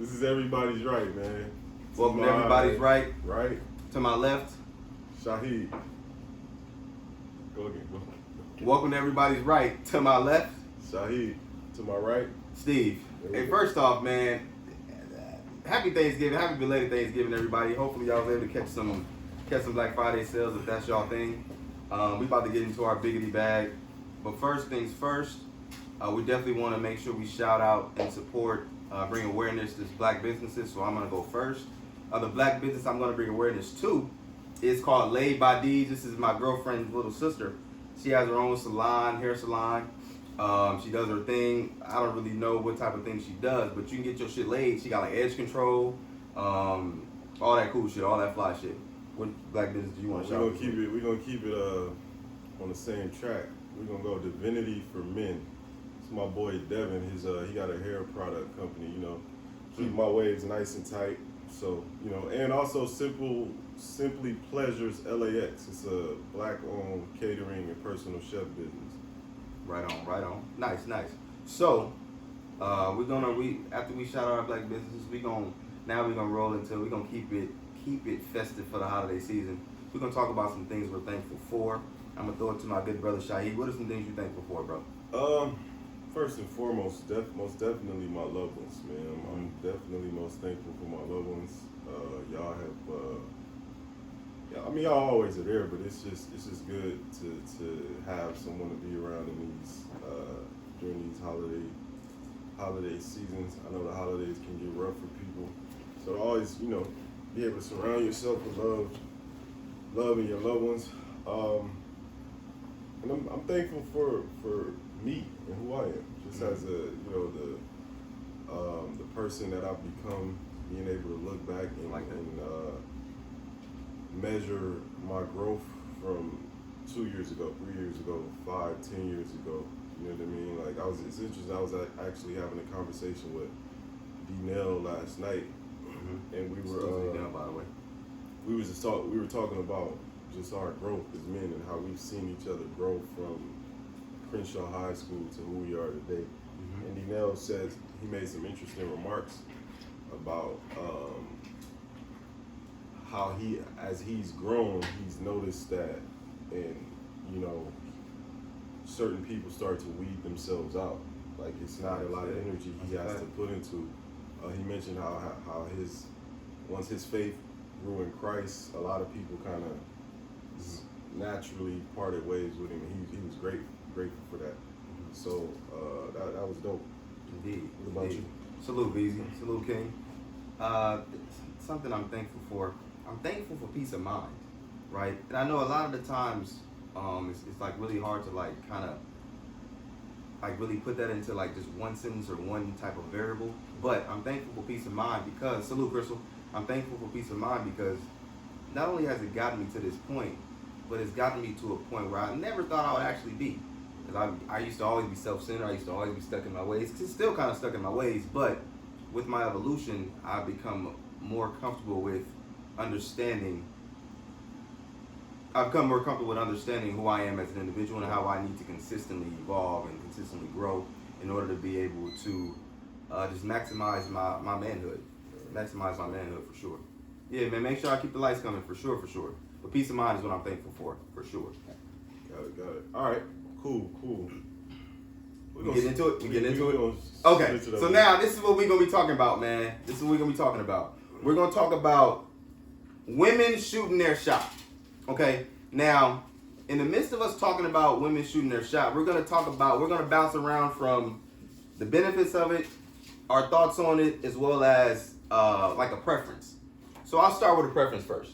This is Everybody's Right, man. Welcome to Everybody's Right. Right. To my left, Shaheed. Go again. Go. Welcome to Everybody's Right. To my left, Shaheed. To my right, Steve. Hey, first off, man, happy Thanksgiving, happy belated Thanksgiving, everybody. Hopefully y'all was able to catch some Black Friday sales if that's y'all thing. We about to get into our biggity bag, but first things first, we definitely want to make sure we shout out and support, bring awareness to Black businesses. So I'm gonna go first. The Black business I'm gonna bring awareness to is called Laid by Deeds. This is my girlfriend's little sister. She has her own salon, hair salon. She does her thing. I don't really know what type of thing she does, but you can get your shit laid. She got like edge control, all that cool shit, all that fly shit. What Black business do you want to shout out? We're gonna keep it on the same track. We're gonna go Divinity for Men. It's my boy Devin. He got a hair product company. You know, keep my waves nice and tight. So and also Simply Pleasures LAX. It's a Black-owned catering and personal chef business. Right on. Nice. So, after we shout out our Black businesses, we're gonna roll into, we're gonna keep it festive for the holiday season. We're gonna talk about some things we're thankful for. I'm gonna throw it to my good brother Shaheed. What are some things you're thankful for, bro? First and foremost, most definitely my loved ones, man. I'm definitely most thankful for my loved ones. Y'all have, y'all always are there, but it's just good to have someone to be around in these during these holiday seasons. I know the holidays can get rough for people, so to always be able to surround yourself with love and your loved ones. And I'm thankful for me and who I am, just as the person that I've become, being able to look back and measure my growth from 2 years ago, 3 years ago, 5, 10 years ago. You know what I mean? Like it's interesting. I was actually having a conversation with D-Nell last night, and we were by the way. we were talking about just our growth as men and how we've seen each other grow from Crenshaw High School to who we are today. And D-Nell says he made some interesting remarks about how as he's grown, he's noticed that, and certain people start to weed themselves out. Like it's not a lot of energy he has to put into. He mentioned how once his faith grew in Christ, a lot of people kind of naturally parted ways with him. And he was grateful for that. So that was dope. Indeed. What about you? Salute, Beezy. Salute, King. Something I'm thankful for. I'm thankful for peace of mind, right? And I know a lot of the times, it's like really hard to really put that into like just one sentence or one type of variable. But I'm thankful for peace of mind because, salute, Crystal. I'm thankful for peace of mind because not only has it gotten me to this point, but it's gotten me to a point where I never thought I would actually be. Because I used to always be self-centered. I used to always be stuck in my ways. It's still kind of stuck in my ways, but with my evolution, I've become more comfortable with understanding. I've become more comfortable with understanding who I am as an individual and how I need to consistently evolve and consistently grow in order to be able to just maximize my manhood. Maximize my manhood for sure. Yeah, man, make sure I keep the lights coming for sure. But peace of mind is what I'm thankful for sure. Got it. All right, cool. We get into it? Okay, so now this is what we're going to be talking about, man. We're going to talk about women shooting their shot. Okay, now, in the midst of us talking about women shooting their shot, we're going to bounce around from the benefits of it, our thoughts on it, as well as like a preference. So I'll start with a preference first.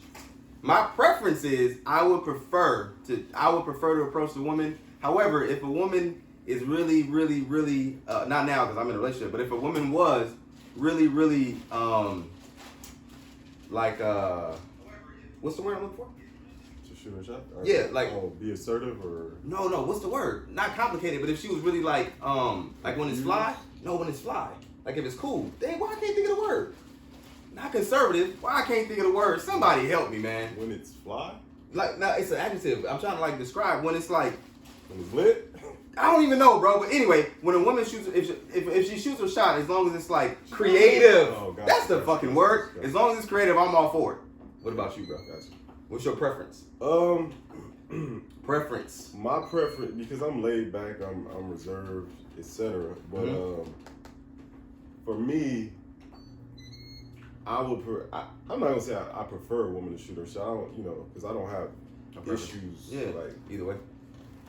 My preference is I would prefer to approach the woman. However, if a woman is really, not now because I'm in a relationship, but if a woman was really, what's the word I'm looking for? To shoot a shot? Yeah, like be assertive or no, what's the word? Not complicated, but if she was really like when it's fly. No, when it's fly. Like if it's cool. Dang, why I can't think of the word? Not conservative. Why I can't think of the word? Somebody help me, man. When it's fly? Like, no, it's an adjective. I'm trying to describe when it's like when it's lit. I don't even know, bro. But anyway, when a woman shoots, if she shoots her shot, as long as it's like creative, that's the fucking word. As long as it's creative, I'm all for it. What about you, bro? Gotcha. What's your preference? Preference. My preference, because I'm laid back, I'm reserved, etc. But for me, I would. I'm not gonna say I prefer a woman to shoot her shot. I don't, because I don't have issues. Yeah. Like either way.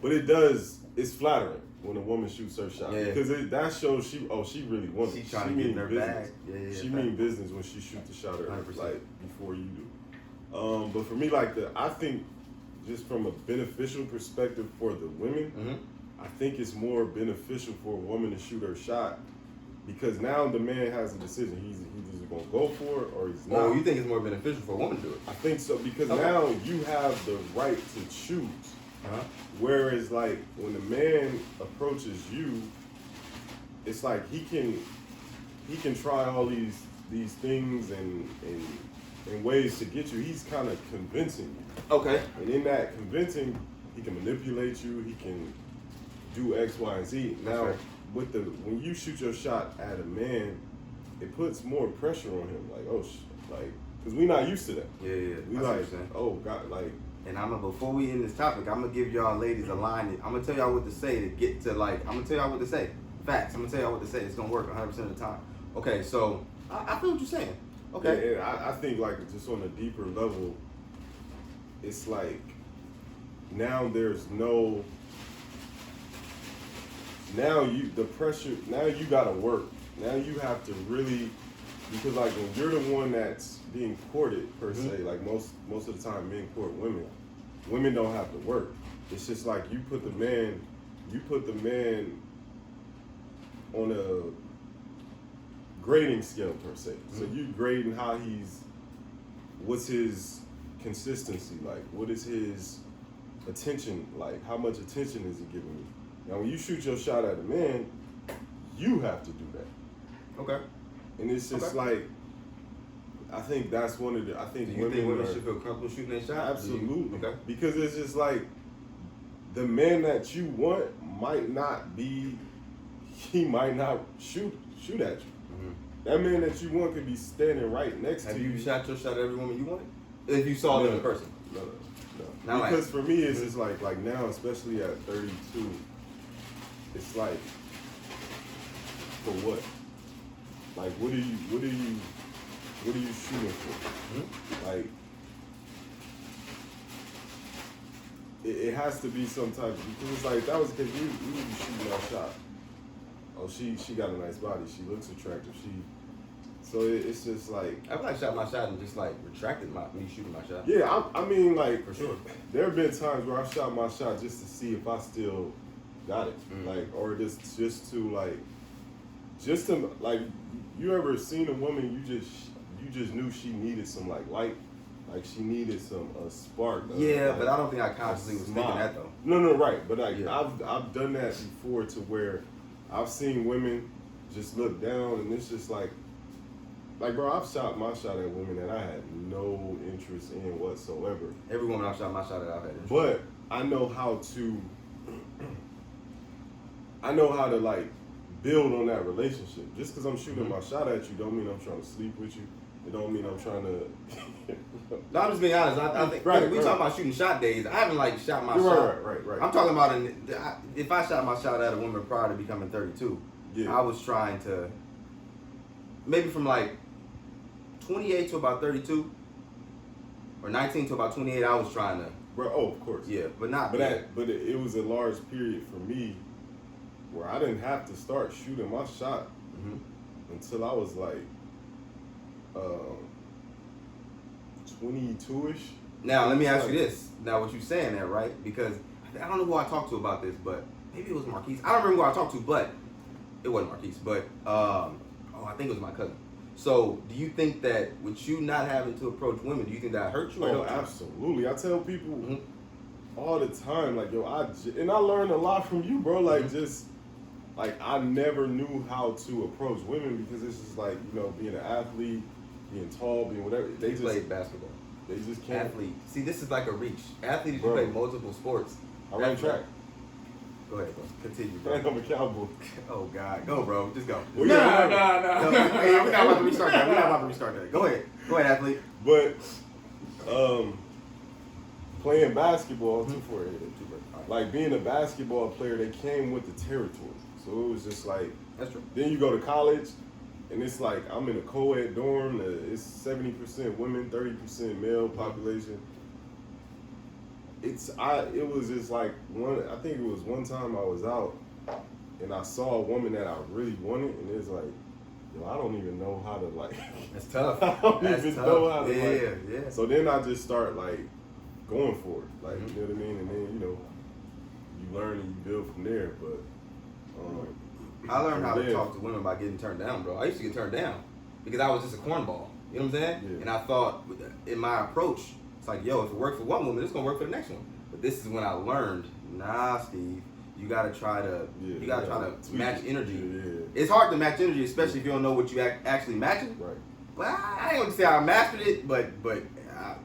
But it does. It's flattering when a woman shoots her shot because that shows she really wants it. She's trying to get in her bag. Yeah, she mean business when she shoots the shot at her, 100%. like before you do. But for me, I think just from a beneficial perspective for the women, I think it's more beneficial for a woman to shoot her shot because now the man has a decision. He's either gonna go for it or he's not. Oh, you think it's more beneficial for a woman to do it? I think so because now you have the right to choose. Whereas, like, when a man approaches you, it's like he can try all these things and ways to get you. He's kind of convincing you. Okay. And in that convincing, he can manipulate you. He can do X, Y, and Z. Now, when you shoot your shot at a man, it puts more pressure on him. Like, because we not used to that. Yeah. We like, oh God, like. And before we end this topic, I'm gonna give y'all ladies a line. I'm gonna tell y'all what to say to get to I'm gonna tell y'all what to say. Facts. I'm gonna tell y'all what to say. It's gonna work 100% of the time. Okay, so I feel what you're saying. Okay. Yeah, and I think like just on a deeper level, it's like now there's no. Now you gotta work. Now you have to really, because like when you're the one that's being courted per se, like most of the time men court women. Women don't have to work. It's just like you put the man on a grading scale per se. So you grading what's his consistency like? What is his attention like? How much attention is he giving you? Now when you shoot your shot at a man, you have to do that. Okay. And it's just like, I think that's one of the. I think do you think women should feel comfortable shooting their shot? Absolutely. Okay. Because it's just like the man that you want might not be. He might not shoot at you. That man that you want could be standing right next to you. Have you shot your shot at every woman you wanted? If you saw them in person? No. Because for me, it's just like now, especially at 32, it's like, for what? Like, what are you shooting for? Like, it has to be some type of, because it's like, that was because we would be shooting our shot. Oh, she got a nice body. She looks attractive. So it's just like. I feel like I shot my shot and just like retracted me shooting my shot. Yeah, I mean, like, for sure. There have been times where I shot my shot just to see if I still got it. Like, or just to you ever seen a woman you just knew she needed some like light, like she needed a spark. But I don't think I consciously was thinking that though. No, right. But like I've done that before to where I've seen women just look down and it's just like bro, I've shot my shot at women that I had no interest in whatsoever. Every woman I've shot my shot at, I've had interest. But I know how to like build on that relationship. Just because I'm shooting my shot at you don't mean I'm trying to sleep with you. It don't mean I'm trying to. No, I'm just being honest. I think we talking about shooting shot days. I haven't like shot my shot. Right. I'm talking about if I shot my shot at a woman prior to becoming 32, I was trying to maybe from like 28 to about 32 or 19 to about 28. I was trying to. Bro, of course. Yeah, but not. But it was a large period for me where I didn't have to start shooting my shot until I was like 22-ish. Now let me ask you this. Now what you saying there, right? Because I don't know who I talked to about this, but maybe it was Marquise. I don't remember who I talked to, but it wasn't Marquise. But I think it was my cousin. So do you think that with you not having to approach women, do you think that hurt you? Oh, absolutely. I tell people all the time, like, yo, I learned a lot from you, bro. Like, just like I never knew how to approach women because it's just like, being an athlete, being tall, being whatever. They just played basketball. They just can't. Athlete. See, this is like a reach. Athletes, you play multiple sports. I ran track. Go ahead, bro. Continue, bro. And I'm a cowboy. Oh God, go, bro. Just go. Well, No. Hey, we're not about to restart that. We're not about to restart that. Go ahead, athlete. But playing basketball, like being a basketball player, they came with the territory. So it was just like, that's true. Then you go to college, and it's like I'm in a co-ed dorm. It's 70% women, 30% male population. It was just like I think it was one time I was out, and I saw a woman that I really wanted, and it's like, yo, I don't even know how to like. That's tough. I don't even know how to yeah. So then I just start like going for it, like Mm-hmm. you know what I mean, and then you learn and you build from there. But I learned how to talk to women by getting turned down, bro. I used to get turned down because I was just a cornball. You know what I'm saying? Yeah. And I thought in my approach, it's like, yo, if it worked for one woman, it's gonna work for the next one. But this is when I learned, nah, Steve, you gotta try to match energy. Yeah. It's hard to match energy, especially if you don't know what you actually matching. Right. But I ain't gonna say I mastered it, but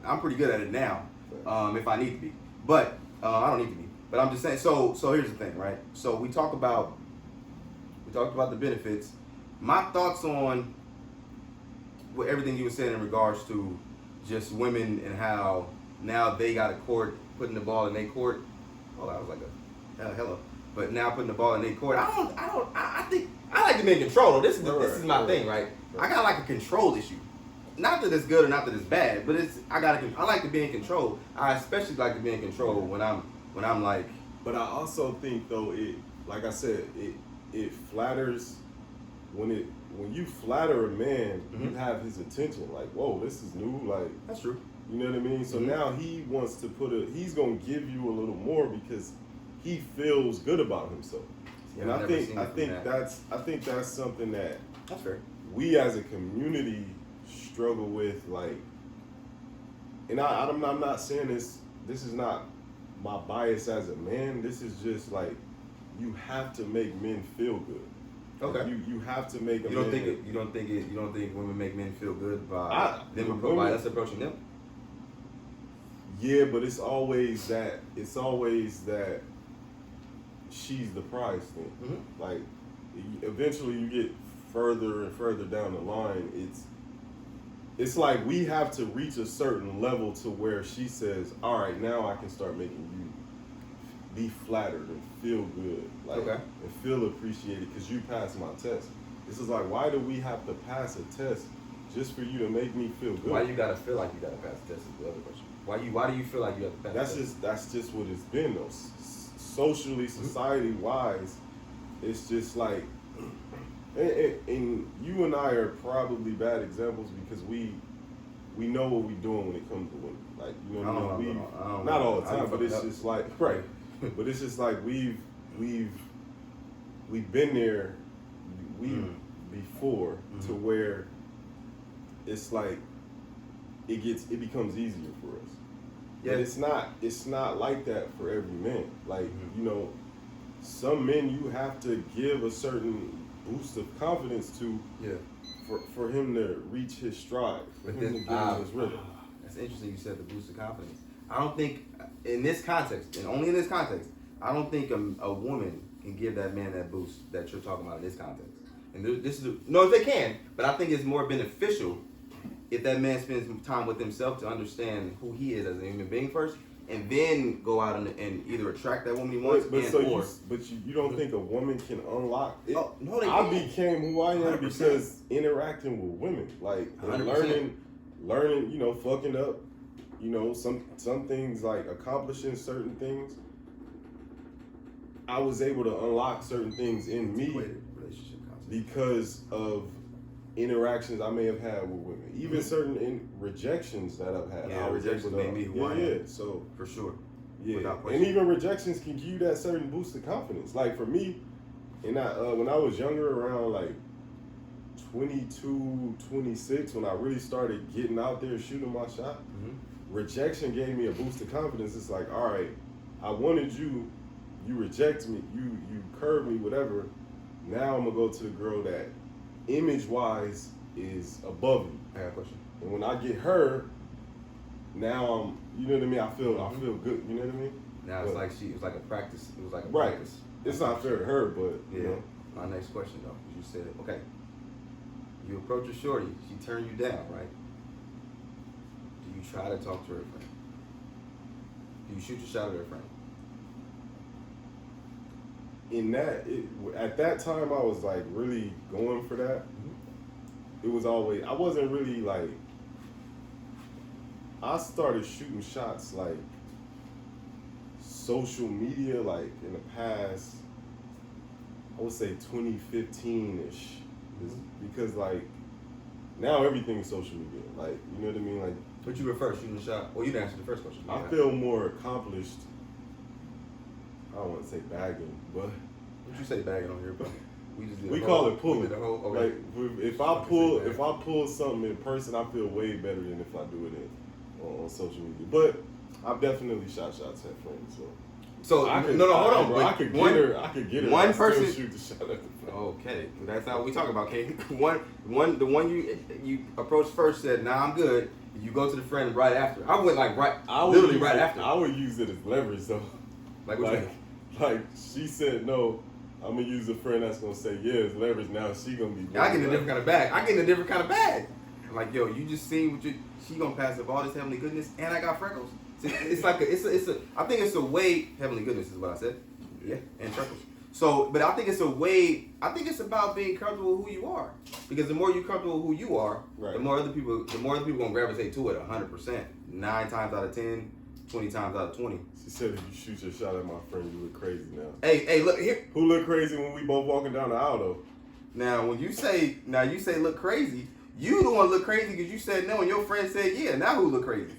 I'm pretty good at it now. If I need to be, but I don't need to be. But I'm just saying. So here's the thing, right? So we talked about the benefits. My thoughts on everything you were saying in regards to just women and how now they got a court, putting the ball in their court. Oh, that was like a hello. But now putting the ball in their court. I think I like to be in control. This is my thing, right? I got like a control issue. Not that it's good or not that it's bad, but I like to be in control. I especially like to be in control when I'm like. But I also think though like I said, it flatters when you flatter a man, Mm-hmm. you have his attention. Like, whoa, this is new. Like, That's true. You know what I mean? So now he wants to he's gonna give you a little more because he feels good about himself. Yeah, and I think that's something that that's fair. We as a community struggle with, like, and I'm not saying this is not my bias as a man. This is just like, you have to make men feel good. Okay. You have to make You don't think women make men feel good by us approaching them? Yeah, but it's always that she's the prize thing. Mm-hmm. Like, eventually you get further and further down the line. It's like we have to reach a certain level to where she says, all right, now I can start making you be flattered and feel good, like, and feel appreciated because you passed my test. This is like, why do we have to pass a test just for you to make me feel good? Why you gotta feel like you gotta pass the test is the other question. Why do you feel like you have to pass the test? That's just what it's been though. Socially, society wise, it's just like, and you and I are probably bad examples because we know what we're doing when it comes to women. Like, you know what I mean? Not all the time, but it's just like, right. But it's just like we've been there before to where it's like it becomes easier for us. Yeah, it's not like that for every man. Like, some men you have to give a certain boost of confidence to for him to reach his stride, for him to get in his rhythm. That's interesting you said the boost of confidence. I don't think, in this context, and only in this context, I don't think a woman can give that man that boost that you're talking about in this context. And no, they can, but I think it's more beneficial if that man spends time with himself to understand who he is as a human being first, and then go out and either attract that woman he wants But you don't think a woman can unlock it? Oh, no, they I can't. became who I am 100%. because interacting with women, like, and 100%. learning, fucking up, some things, like accomplishing certain things. I was able to unlock certain things in me because of interactions I may have had with women, even certain rejections that I've had. Yeah, rejections made me who I am. Yeah, so for sure. Yeah, and even rejections can give you that certain boost of confidence. Like for me, and when I was younger, around like 22, 26, when I really started getting out there shooting my shot, rejection gave me a boost of confidence. It's like, all right, I wanted you, you reject me, you curve me, whatever. Now I'm gonna go to the girl that image-wise is above me. I got a question. And when I get her, now I'm, you know what I mean? I feel good. You know what I mean? Now it's like it was like a practice. It was like a right. practice. it's not fair to her, but you know. My next question though, you said, okay, you approach a shorty, she turned you down, right? Do you try to talk to her friend? Do you shoot your shot at her friend? At that time, I was like really going for that. It was always, I wasn't really like, I started shooting shots like social media, like in the past, I would say 2015-ish. Because like, now everything's social media. Like, you know what I mean? Like, But you were first shooting the shot. Well, you didn't answer the first question. I feel more accomplished. I don't want to say bagging, but What you say bagging on here, but we call it pulling. Okay. Like if I pull something in person, I feel way better than if I do it on social media. But I've definitely shot shots at friends. So I could, hold on, bro. I could get her. One person shoot the shot at the friend. Okay, that's not what we talk about, K. The one you approached first said, "Nah, I'm good." You go to the friend right after. I went like literally right after. I would use it as leverage though. Like she said no. I'm gonna use a friend that's gonna say yeah, it's leverage. Now she gonna be. I get a different kind of bag. I'm like, yo, you just seen what she gonna pass up all this heavenly goodness, and I got freckles. It's like I think it's a way, heavenly goodness is what I said. Yeah, and freckles. So, but I think it's a way. I think it's about being comfortable with who you are, because the more you're comfortable with who you are, right, the more other people gonna gravitate to it. 100%. 9 times out of 10, 20 times out of 20. She said, if you shoot your shot at my friend, you look crazy now. Hey, look here. Who look crazy when we both walking down the aisle though? Now, when you say look crazy, you the one look crazy because you said no and your friend said yeah. Now who look crazy?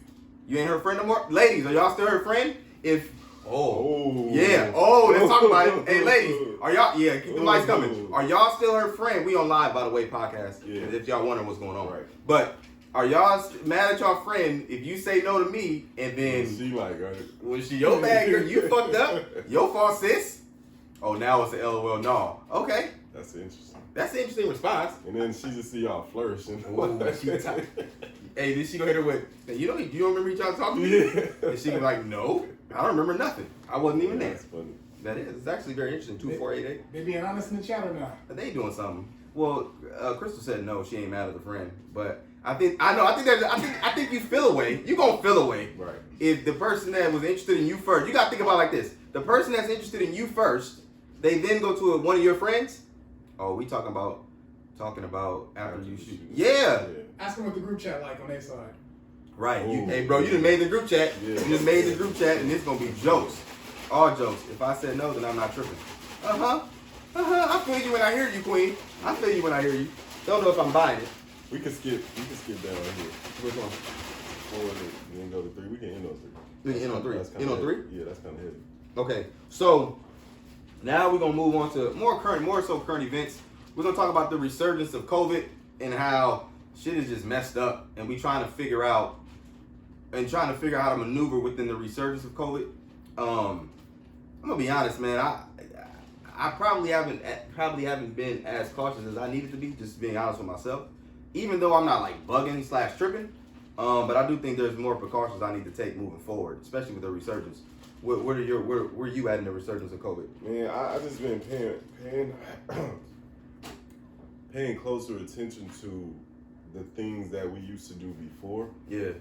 You ain't her friend no more? Ladies, are y'all still her friend? If let's talk about it. Hey, ladies, are y'all keep the lights coming. Are y'all still her friend? We on live, by the way, podcast. Yeah. If y'all wondering what's going on. Right. But are y'all mad at y'all friend if you say no to me and then she like when she your bad girl, you fucked up? Your fault, sis. Oh, now it's a LOL. No. Okay. That's interesting. That's an interesting response. And then she just see y'all flourishing. Hey, did she go hit her with, you don't remember each other talking to me? Yeah. And she was like, no, I don't remember nothing. I wasn't even there. That's funny. That is. It's actually very interesting. 2488. They being honest in the chat or not? They doing something. Well, Crystal said no, she ain't mad at the friend. But I think you feel away. You gonna feel away. Right. If the person that was interested in you first, you gotta think about it like this. The person that's interested in you first, they then go to one of your friends. Oh, we talking about after you shoot. Yeah. Ask them what the group chat like on their side. Right. Hey, bro, you done made the group chat. Yeah. You just made the group chat, and it's gonna be jokes. All jokes. If I said no, then I'm not tripping. I feel you when I hear you, Queen. I feel you when I hear you. Don't know if I'm buying it. We can skip down right here. Which one? 4, we can go to 3. We can end on 3. We can end on 3. End on 3? Yeah, that's kind of heavy. Okay, so now we're gonna move on to more current events. We're gonna talk about the resurgence of COVID and how shit is just messed up, and we trying to figure out how to maneuver within the resurgence of COVID. I'm gonna be honest, man. I probably haven't been as cautious as I needed to be, just being honest with myself. Even though I'm not like bugging / tripping, but I do think there's more precautions I need to take moving forward, especially with the resurgence. Where you at in the resurgence of COVID? Man, I just been paying closer attention to the things that we used to do before. Yeah.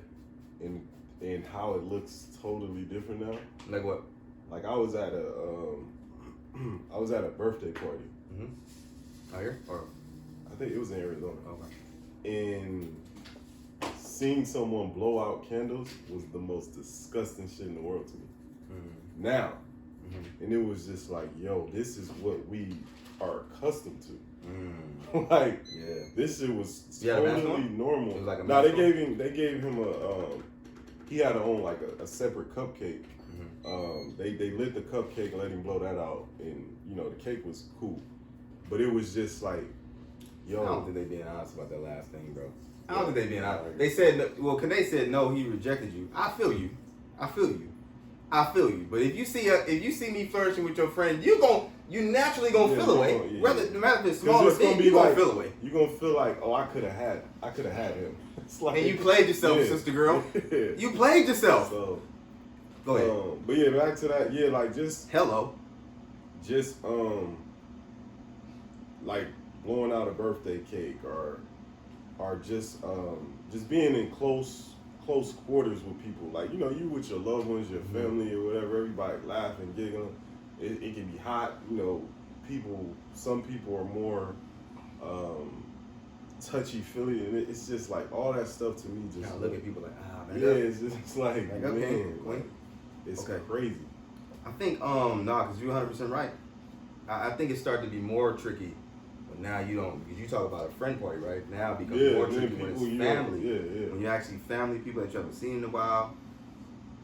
And how it looks totally different now. Like what? Like I was at a birthday party. Mm-hmm. Out here? Or I think it was in Arizona. Okay. And seeing someone blow out candles was the most disgusting shit in the world to me. Mm-hmm. Now. Mm-hmm. And it was just like, yo, this is what we are accustomed to. Mm. Like, yeah, this shit was You had a mask totally on? normal. It was like a No, mask they gave him he had to own like a separate cupcake. Mm-hmm. They lit the cupcake and let him blow that out, and you know the cake was cool, but it was just like, yo, I don't think they being honest about that last thing, bro. I don't think they being honest. They said, well, Kane said no, he rejected you. I feel you. But if you see me flourishing with your friend, you naturally gonna feel away. Whether no matter if it's small or big, you gonna feel away. You gonna feel like, oh, I could have had him. It's like, and you played yourself, sister girl. Yeah. You played yourself. So, go ahead. But yeah, back to that. Yeah, like just hello. just like blowing out a birthday cake or just being in close quarters with people, like you with your loved ones, your family or whatever, everybody laughing, giggling. It can be hot, some people are more touchy feely, and it's just like all that stuff to me just look at people like, man. Yeah, it's just like okay. man, like, it's okay. crazy. I think because you're 100% right. I think it started to be more tricky. But now you don't, because you talk about a friend party, right? Now it becomes more tricky when it's family. Yeah. When you're actually family, people that you haven't seen in a while.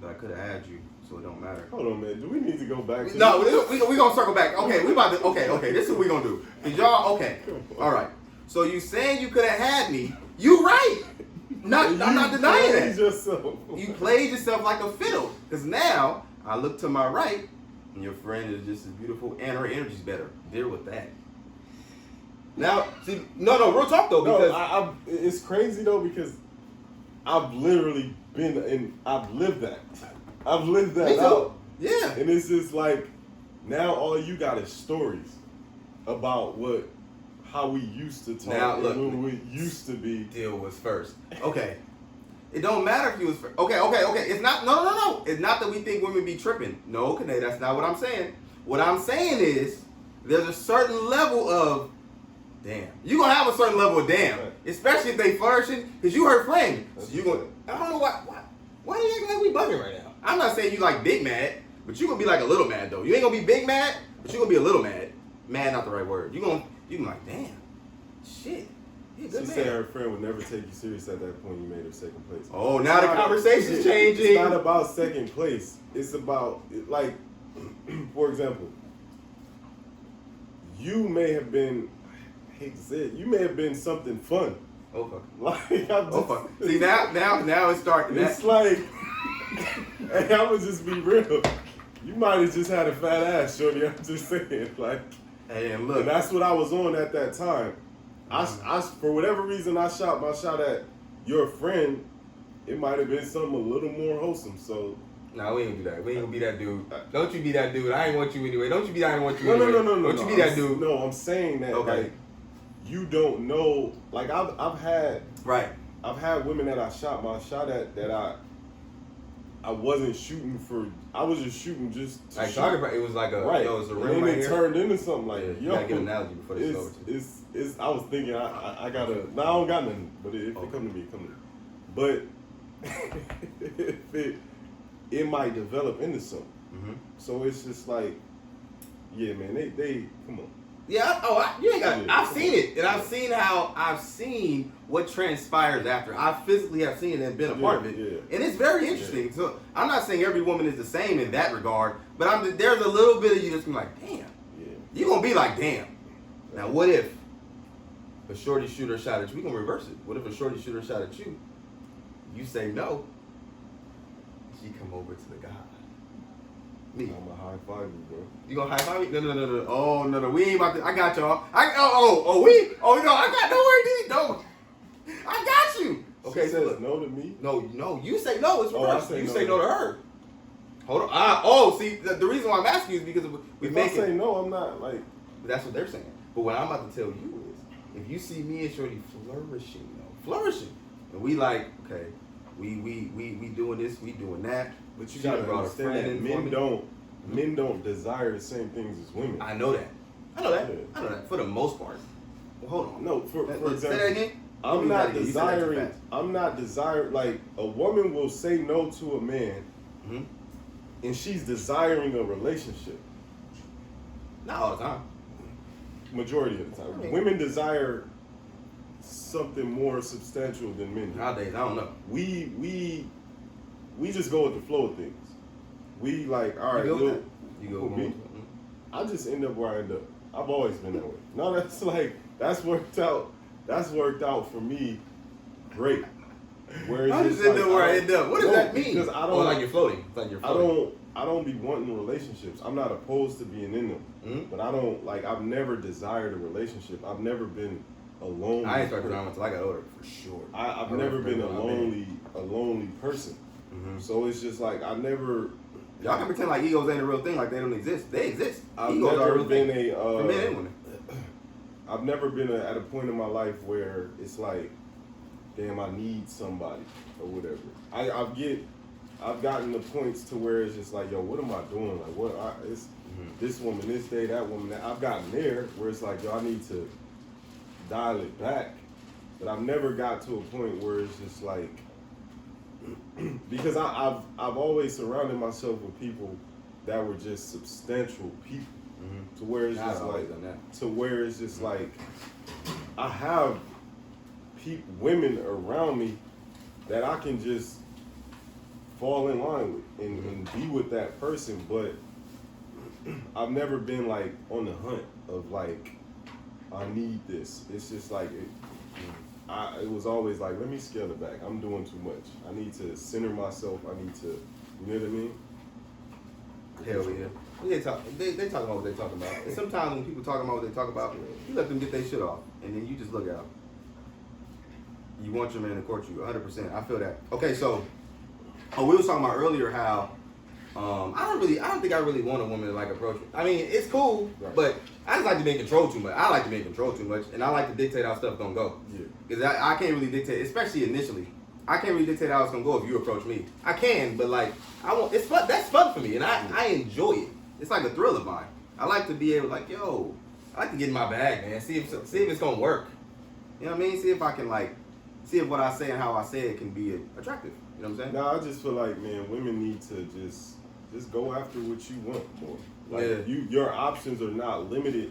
But I could have had you, so it don't matter. Hold on, man. Do we need to go back to No, we gonna circle back. Okay, we about to. Okay. This is what we gonna do. Cause y'all, okay, all right. So you saying you could have had me? You right. I'm not denying that. Yourself. You played yourself like a fiddle. Cause now I look to my right, and your friend is just as beautiful, and her energy's better. Deal with that. Now, see, no, real talk though, because it's crazy though, because I've literally I've lived that. I've lived that out. Yeah. And it's just like, now all you got is stories about how we used to talk, now, look, when we used to be. Deal was first. Okay. It don't matter if you was first. Okay. It's not, no. It's not that we think women be tripping. No, Kane, that's not what I'm saying. What I'm saying is, there's a certain level of, damn. You're going to have a certain level of damn. Right. Especially if they flourishing, because you her friend. So you going to, I don't know why do you act like we bugging right now? I'm not saying you like big mad, but you going to be like a little mad though. You ain't going to be big mad, but you going to be a little mad. Mad, not the right word. You can be like, damn, shit. She said her friend would never take you serious at that point. You made her second place. Oh, now the conversation's changing. It's not about second place. It's about, like, for example, you may have been, I hate to say it, you may have been something fun. Oh fuck. Like, I'm just, see now it's starting. It's like, hey, I'm gonna just be real. You might have just had a fat ass, shorty. I'm just saying, like. Hey, and look. And that's what I was on at that time. I for whatever reason, I shot my shot at your friend. It might have been something a little more wholesome. So. Nah, we ain't gonna do that. We ain't gonna be that dude. Don't you be that dude. I ain't want you anyway. Don't you be that I ain't want you anyway. No. Don't you be that dude. No, I'm saying that. Okay. Like, you don't know. Like I've had. Right. I've had women that I shot my shot at that I wasn't shooting for. I was just shooting just to like shoot. talking about it was like a right. Yo, it's a and rim then right it here. turned into something like you gotta get an analogy before this is over. It's. I was thinking I gotta. No, I don't got nothing. But if it come to me, it come to me. But it might develop into something. Mm-hmm. So it's just like, yeah, man. They come on. Yeah, you ain't got. I've seen it, and I've seen what transpires after. I physically have seen it and been a part of it, and it's very interesting. Yeah. So I'm not saying every woman is the same in that regard, but there's a little bit of you that's gonna be like, damn. Yeah. You gonna be like, damn. Now, what if a shorty shooter shot at you? We can reverse it. What if a shorty shooter shot at you? You say no. She come over to the guy. Me. I'm gonna high five you, bro. You gonna high five me? No. Oh, no. We ain't about to. I got y'all. I got no worry, no. I got you. Okay, she says no to me. No. You say no. It's reversed. You say no to her. Hold on. See, the reason why I'm asking you is because we make it. If I say no, I'm not like. That's what they're saying. But what I'm about to tell you is, if you see me and Shorty flourishing, and we like, okay, we doing this, we doing that. But you gotta understand that men don't desire the same things as women. I know that. For the most part. Well, hold on. No, for example, say that again. I'm not desiring. Like, a woman will say no to a man, mm-hmm. and she's desiring a relationship. Not all the time. Majority of the time, women desire something more substantial than men do. Nowadays, I don't know. We just go with the flow of things. We like, all right, you go me. Mm-hmm. I just end up where I end up. I've always been that way. No, that's worked out. That's worked out for me great. Where I just end up where I end up. What does that mean? Because I don't like you're floating. It's like you're floating. I don't be wanting relationships. I'm not opposed to being in them, but I don't like. I've never desired a relationship. I've never been alone. I ain't started around until I got older, for sure. I've never been a lonely person. Mm-hmm. So it's just like I never Y'all can pretend like egos ain't a real thing, like they don't exist. They exist. I've Egos are a never real been thing. For men and women. I've never been at a point in my life where it's like, damn, I need somebody or whatever. I've gotten to points to where it's just like, yo, what am I doing? Like, this woman, this day, that woman. I've gotten there where it's like, yo, I need to dial it back. But I've never got to a point where it's just like, because I've always surrounded myself with people that were just substantial people. To where it's just like, like, I have women around me that I can just fall in line with and be with that person, but I've never been like on the hunt of like, I need this. It's just like, it was always like, let me scale it back. I'm doing too much. I need to center myself. I need to, you know what I mean? Hell yeah. They talk about what they talking about. And sometimes when people talk about what they talk about, you let them get their shit off, and then you just look out. You want your man to court you, 100%. I feel that. Okay, so we was talking about earlier how I don't think I really want a woman to like approach me. I mean, it's cool, right, but I just like to be in control too much. I like to be in control too much, and I like to dictate how stuff gonna go. Yeah. Because I can't really dictate, especially initially. I can't really dictate how it's gonna go if you approach me. I can, but like it's fun. That's fun for me, and I enjoy it. It's like a thrill of mine. I like to be able, like, yo, I like to get in my bag, man. See if it's gonna work. You know what I mean? See if I can see if what I say and how I say it can be attractive. You know what I'm saying? No, I just feel like, man, women need to just go after what you want more. Like, your options are not limited.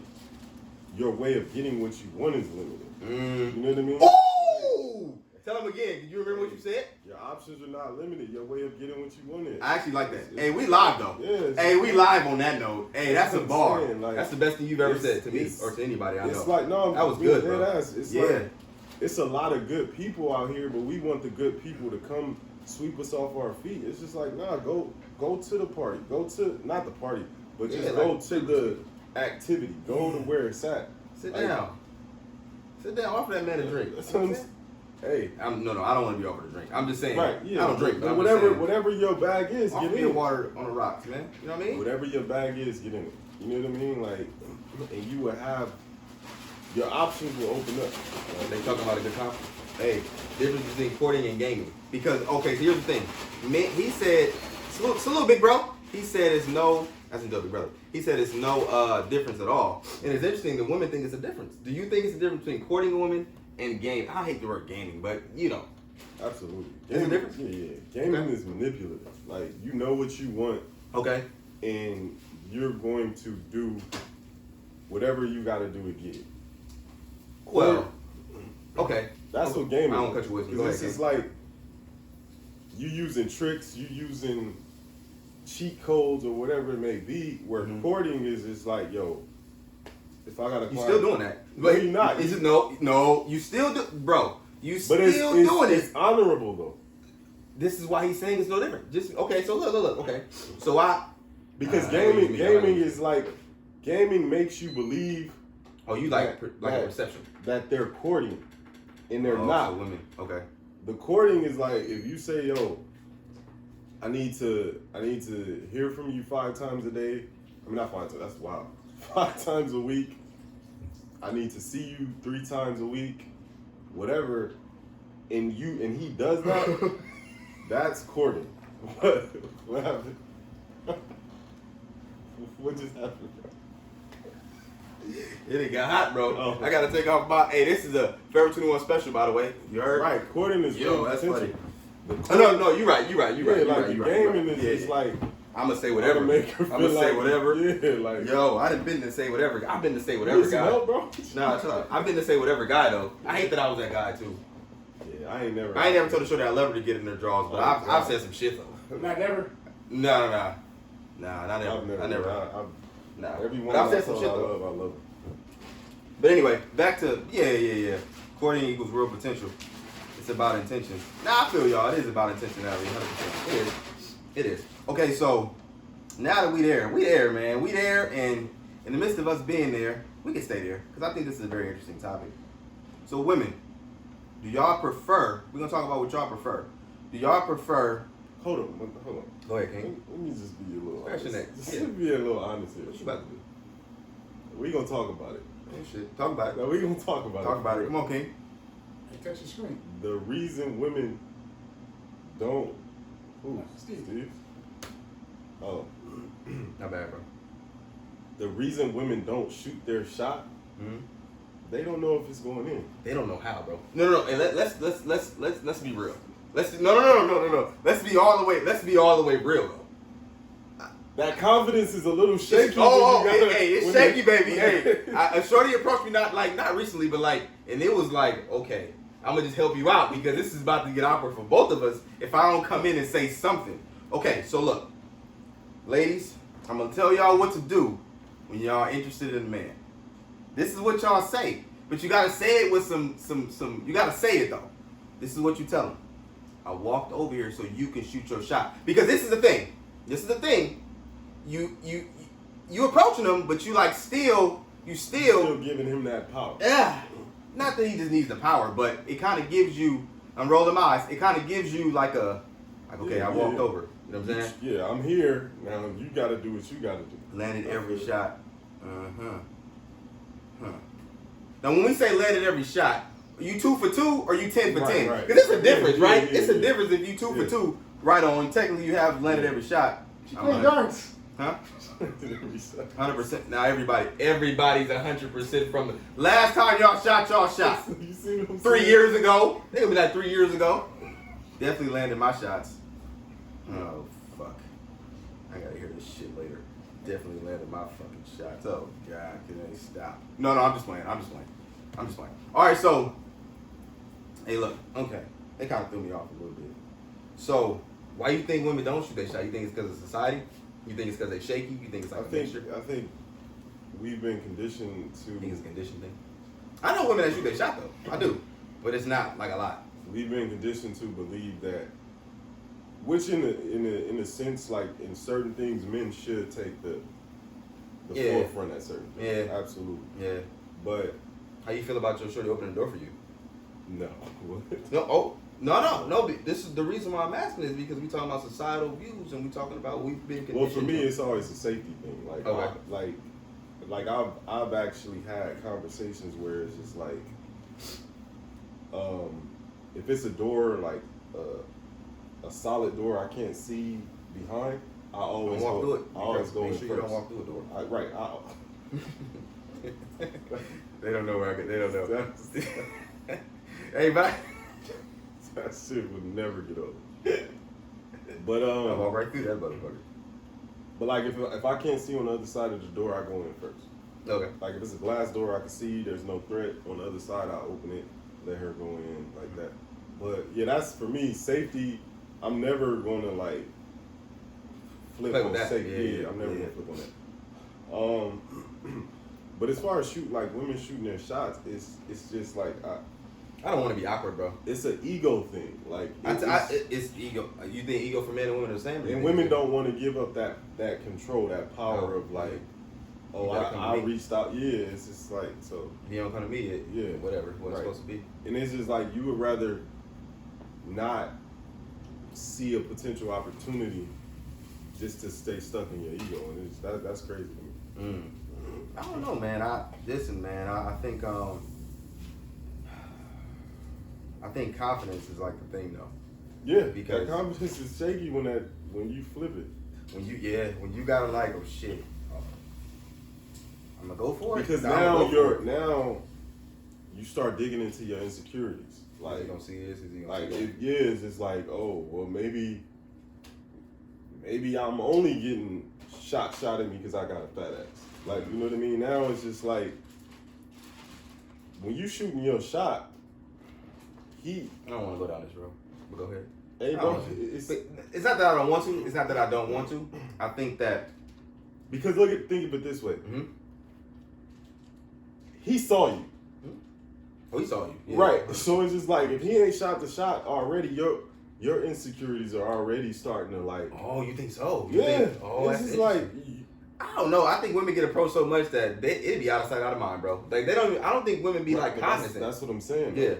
Your way of getting what you want is limited. You know what I mean? Oh! Tell them again. Did you remember what you said? Your options are not limited. Your way of getting what you want is. I actually like that. Hey, we live though. Yeah, hey, we live on that note. Hey, that's a bar. Like, that's the best thing you've ever said to me or to anybody I know. It's like, no, that was good, bro. It's like, it's a lot of good people out here, but we want the good people to come sweep us off our feet. It's just like, nah, go to the party. Go to, not the party, but just go to the activity. Go to where it's at. Sit down. Sit down. Offer that man a drink. Hey, I don't want to be offered a drink. I'm just saying. Right, yeah. I don't drink, but whatever your bag is, get in it. Water on the rocks, man. You know what I mean? Whatever your bag is, get in it. You know what I mean? Like, and you will have, your options will open up. They talking about a good time. Hey, difference between courting and gaming. Because, okay, so here's the thing. He said, salute, big bro. He said it's no, that's in big brother. He said it's no difference at all. And it's interesting, the women think it's a difference. Do you think it's a difference between courting a woman and game? I hate the word gaming, but you know. Absolutely. Is it different? Yeah. Gaming is manipulative. Like, you know what you want. Okay. And you're going to do whatever you got to do to get it. Well, okay. That's what gaming is. I don't cut you with you. It's just like, you using tricks, you using cheat codes or whatever it may be, where courting is just like, yo, if I got a client, you still doing that. No, you're not. Is it no, you still do, bro. You still doing it. It's honorable though. This is why he's saying it's no different. Just okay, so look, okay. So because gaming is like, gaming makes you believe. Oh, you like a perception that they're courting, and they're not. So women. Okay. The courting is like, if you say, yo, I need to hear from you 5 times a day. I mean, not 5 times. That's wild. 5 times a week. I need to see you 3 times a week. Whatever. And he does that. That's courting. What happened? What just happened? It got hot, bro. Oh. I gotta take off my. Hey, this is a Forever 21 special, by the way. You heard? Right, courting is that's funny. No, you're right. Gaming is just like, I'm gonna say whatever. I'm gonna say whatever. Yeah, like, yo, I done been to say whatever. I've been to say whatever guy. Help, bro? Nah, shut up. I've been to say whatever guy though. I hate that I was that guy too. Yeah, I ain't never told the show that I love her to get in their drawers, but I've said some shit though. Not never. Nah, not never. I never. Nah. Everyone I've said some shit though. I love it. But anyway, back to yeah. Courting equals real potential. It's about intention. Nah, I feel y'all. It is about intentionality, 100%. It is. Okay, so now that we there, man. We there, and in the midst of us being there, we can stay there because I think this is a very interesting topic. So, women, do y'all prefer? We're gonna talk about what y'all prefer. Do y'all prefer Hold on. Go ahead, King. Let me just be a little Scratch your honest. neck. Just Yeah. let me be a little honest here. What you about to do? We gonna talk about it. Oh shit. Talk about it. No, we gonna talk about it. Talk about it. Come on, King. Hey, touch your screen. The reason women don't. Ooh, Steve. Oh. Not bad, bro. The reason women don't shoot their shot, Mm-hmm. they don't know if it's going in. They don't know how, bro. No. And let's be real. No. Let's be all the way real, though. That confidence is a little shaky. It's shaky, baby. Hey, a shorty approached me not recently, but and it was like, okay, I'm gonna just help you out because this is about to get awkward for both of us if I don't come in and say something. Okay, so look, ladies, I'm gonna tell y'all what to do when y'all interested in a man. This is what y'all say, but you gotta say it with some. You gotta say it though. This is what you tell them. I walked over here so you can shoot your shot because this is the thing. You approaching him, but you still giving him that power. Yeah. Not that he just needs the power, but it kind of gives you. I'm rolling my eyes. It kind of gives you okay, I walked over. You know what I'm saying? Yeah, I'm here now. You got to do what you got to do. Landed every shot. Now, when we say landed every shot, are you 2 for 2 or you 10 for 10? Right. Because it's a difference, right? Yeah, It's a difference if you 2 for 2 right on. Technically, you have landed every shot. She playing darts. Huh? 100%. Now everybody's 100% from the last time y'all shot. You see what I'm 3 saying? years ago. They gonna be like 3 years ago. Definitely landed my shots. Oh fuck. I gotta hear this shit later. Definitely landed my fucking shots. Oh god, can they stop? No, I'm just playing. Alright, so hey look, okay. They kinda threw me off a little bit. So why you think women don't shoot their shot? You think it's because of society? You think it's because they shaky? You think it's like a mixture? I think we've been conditioned to. You think it's a conditioned thing? I know women that shoot their shot though. I do. But it's not like a lot. We've been conditioned to believe that, which in a sense, like in certain things, men should take the forefront at certain things. Yeah. Absolutely. Yeah. But How you feel about your shorty opening the door for you? no. No. This is the reason why I'm asking is because we talking about societal views and we talking about we've been conditioned. Well, for me, it's always a safety thing. Like, Okay. I've actually had conversations where it's just like, if it's a door like a solid door I can't see behind, I always walk through it. I always go Make first. sure you don't walk through a door. Right. They don't know where they don't know. Hey, bye. That shit would never get old. But I walk right through that motherfucker. But like if I can't see on the other side of the door, I go in first. Okay. Like if it's a glass door I can see, there's no threat. On the other side, I open it, let her go in like that. But yeah, that's for me safety. I'm never gonna flip Play on with that. safety. Yeah, I'm never yeah. gonna flip on that. But as far as women shooting their shots, it's just like I don't want to be awkward, bro. it's an ego thing. Like It's ego. You think ego for men and women are the same? and women don't want to give up that control, that power of You gotta come I to me. reached out. Yeah, it's just like so. If you don't come to me, Yeah. whatever. What it's Right. supposed to be. And it's just like you would rather not see a potential opportunity just to stay stuck in your ego, and that's crazy to me. I don't know, man. I think confidence is like the thing, though. Yeah, Because- that confidence is shaky when you flip it. When you gotta oh shit, I'm gonna go for it. Because I'm gonna now go for it. you start digging into your insecurities. Is Like he gonna see this? Is he gonna like see it is. It's like, oh well, maybe I'm only getting shot at me because I got a fat ass. Like, you know what I mean? Now it's just like when you shooting your shot, I don't want to go down this road, but go ahead. hey I bro, don't want to. it's It's not that I don't want to. It's not that I don't want to. I think that. because think of it this way. Mm-hmm. He saw you. Oh, he saw you. Yeah. Right. So it's just like if he ain't shot the shot already, your insecurities are already starting to like. Oh, you think so? Yeah. Think, oh, it's that's just like interesting. I don't know. I think women get approached so much that it'd be out of sight, out of mind, bro. Like they don't. I don't think women be right, like but cognizant. That's what I'm saying. Yeah.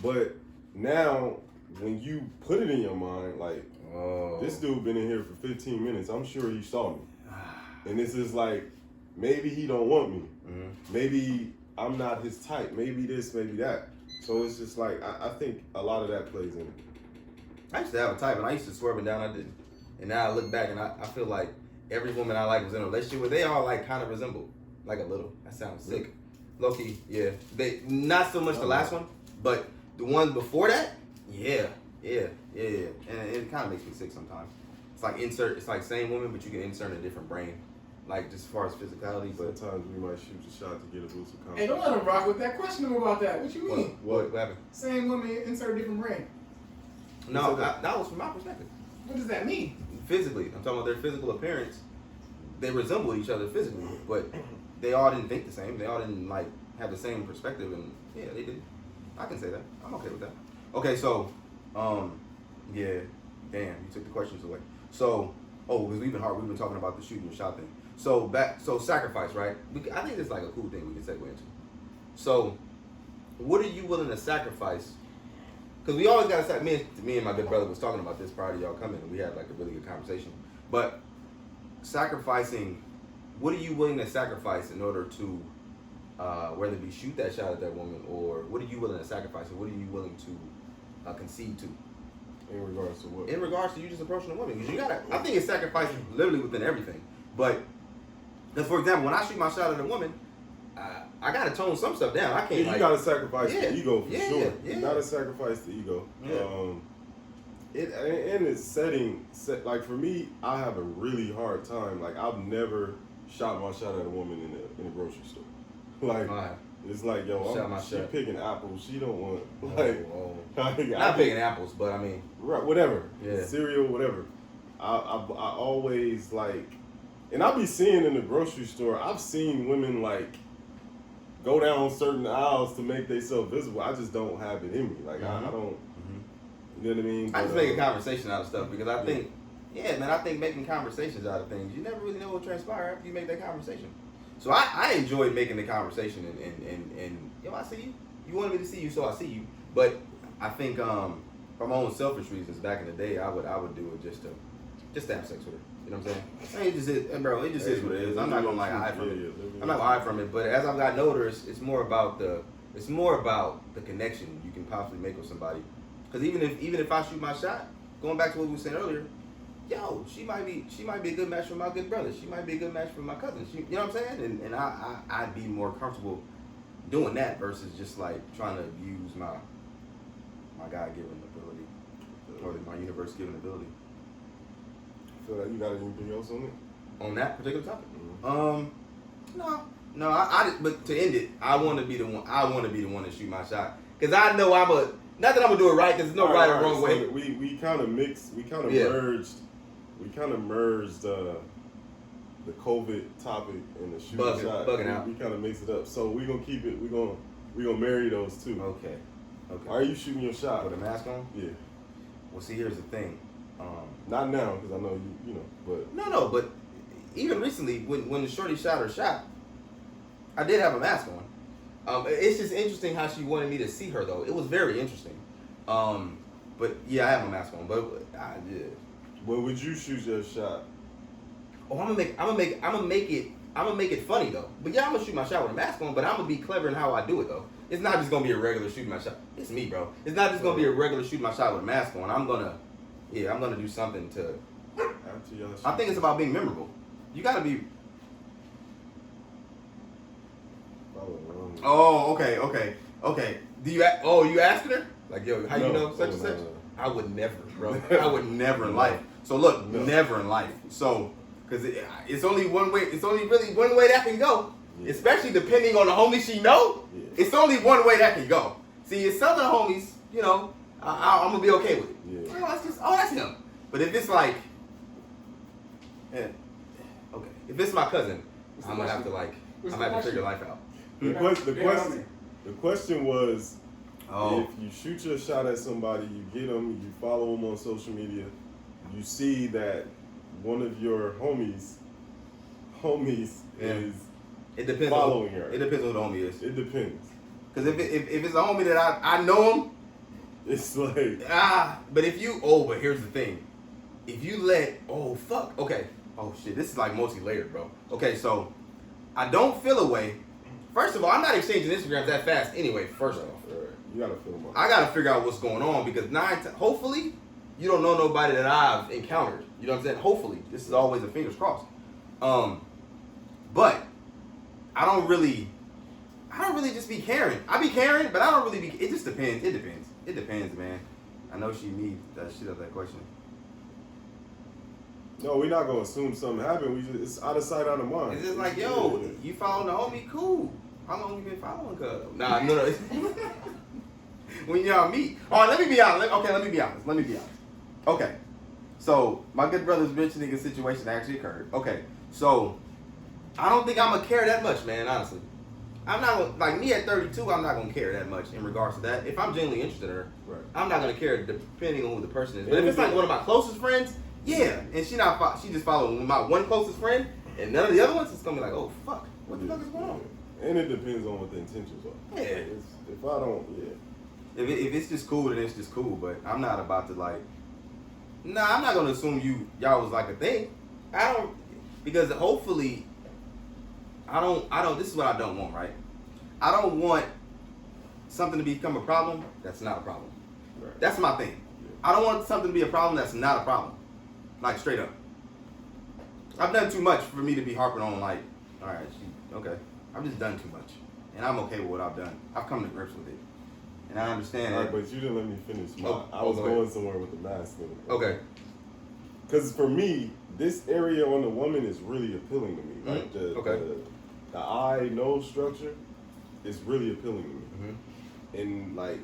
But now when you put it in your mind, like, this dude been in here for 15 minutes. I'm sure he saw me. And this is like, maybe he don't want me. Mm-hmm. Maybe I'm not his type. Maybe this, maybe that. So it's just like, I think a lot of that plays in it. I used to have a type, and I used to swerve it down. I didn't. And now I look back, and I feel like every woman I like was in a relationship with. They all like kind of resemble, like a little. That sounds sick. Low key, yeah. They not so much the last one, but the one before that, yeah. And it kind of makes me sick sometimes. It's like it's like same woman, but you can insert a different brain, like just as far as physicality. But sometimes we might shoot a shot to get a boost of confidence. Hey, don't let him rock with that. Question him about that. What you mean? What happened? Same woman, insert a different brain. No, that was from my perspective. What does that mean? Physically, I'm talking about their physical appearance. They resemble each other physically, but they all didn't think the same. They all didn't like have the same perspective, and yeah, they did. I can say that. I'm okay with that. Okay, so, yeah, damn, you took the questions away. So, because we've been talking about the shooting and shot thing. So sacrifice, right? I think it's like a cool thing we can segue into. So, what are you willing to sacrifice? Because we always got to me and my good brother was talking about this prior to y'all coming, and we had like a really good conversation. But sacrificing, what are you willing to sacrifice in order to, whether it be shoot that shot at that woman, or what are you willing to sacrifice, or what are you willing to concede to? In regards to what? In regards to you just approaching a woman, because you gotta. I think it's sacrificing literally within everything. But, because for example, when I shoot my shot at a woman, I gotta tone some stuff down. I can't. You gotta sacrifice the ego for sure. Yeah. You gotta sacrifice the ego. Yeah. In its setting, like for me, I have a really hard time. Like I've never shot my shot at a woman in a grocery store. Like it's like she picking apples. She don't want not picking apples, but I mean whatever. Yeah. Cereal, whatever. I always like, and I be seeing in the grocery store. I've seen women like go down certain aisles to make themselves visible. I just don't have it in me. Like I don't. You know what I mean? I just make a conversation out of stuff because I think, I think making conversations out of things, you never really know what will transpire after you make that conversation. So I enjoyed making the conversation and I see you. You wanted me to see you, so I see you. But I think for my own selfish reasons, back in the day, I would do it just to have sex with her. You know what I'm saying? It just is what it is. I'm not gonna hide from it. I'm not gonna hide from it. But as I've gotten older, it's more about the connection you can possibly make with somebody. Because even if I shoot my shot, going back to what we were saying earlier, she might be a good match for my good brother. She might be a good match for my cousin. You know what I'm saying? And I'd be more comfortable doing that versus just like trying to use my God-given ability or my universe-given ability. Feel like you got anything else on it? On that particular topic? Mm-hmm. No. But to end it, I want to be the one. I want to be the one to shoot my shot because I know not that I'm gonna do it right, because there's no right or wrong way. So we kind of mixed. We kind of merged. We kind of merged the COVID topic and the shooting shot. Bugging out. We kind of mixed it up. So we gonna keep it. We gonna marry those two. Okay. Why are you shooting your shot with a mask on? Yeah. Well, see, here's the thing. Not now, because I know you know, but no. But even recently, when the shorty shot her shot, I did have a mask on. It's just interesting how she wanted me to see her, though. It was very interesting. But yeah, I have a mask on. But I did. Well, would you shoot your shot? Oh, I'm gonna make it funny though. But yeah, I'm gonna shoot my shot with a mask on. But I'm gonna be clever in how I do it though. It's not just gonna be a regular shooting my shot. It's me, bro. It's not just gonna be a regular shooting my shot with a mask on. I'm gonna do something to. I think it's about being memorable. You gotta be. Oh, okay. You asking her? Like, yo, how you know such and such? No. I would never, bro. I would never in life. So look, never in life. So, because it's only one way. It's only really one way that can go. Yeah. Especially depending on the homies she know. Yeah. It's only one way that can go. See, it's other homies, I'm gonna be okay with it. Yeah. That's him. But if it's like, okay, if it's my cousin, I'm gonna have to figure life out. The question was, if you shoot your shot at somebody, you get them, you follow them on social media, you see that one of your homies is following her. It depends on who the homie is. It depends. Because if it's a homie that I know him, It's like but here's the thing. If you okay. Oh shit, this is like multi-layered, bro. Okay, so I don't feel a way. First of all, I'm not exchanging Instagrams that fast anyway, first off. Right. You gotta feel them out. I gotta figure out what's going on because hopefully you don't know nobody that I've encountered. You know what I'm saying? Hopefully. This is always a fingers crossed. But I don't really just be caring. I be caring, but I don't really be. It just depends. It depends, man. I know she needs that shit of that question. No, we're not gonna assume something happened. It's out of sight, out of mind. It's just like, yo, you following the homie? Cool. How long you been following, cuz? Nah, no. When y'all meet. All right, let me be honest. Let me be honest. Okay. So, my good brother's bitch nigga situation actually occurred. Okay. So, I don't think I'm gonna care that much, man, honestly. I'm not gonna, like me at 32, I'm not gonna care that much in regards to that. If I'm genuinely interested in her, right. I'm not gonna care depending on who the person is. But if it's like one of my closest friends, yeah, and she just following my one closest friend and none of the other ones, it's gonna be like, oh fuck, what the fuck is going on? And it depends on what the intentions are. Yeah. If I don't, yeah. If it's just cool, then it's just cool. But I'm not about to like. Nah, I'm not gonna assume y'all was like a thing. I don't, because hopefully, I don't. This is what I don't want, right? I don't want something to become a problem that's not a problem. Right. That's my thing. Yeah. I don't want something to be a problem that's not a problem. Like straight up. I've done too much for me to be harping on like, all right, okay. I've just done too much, and I'm okay with what I've done. I've come to grips with it, and I understand. All right, but you didn't let me finish. I was going somewhere with the mask thing. Okay. Because for me, this area on the woman is really appealing to me. Like the eye nose structure is really appealing to me. Mm-hmm. And like,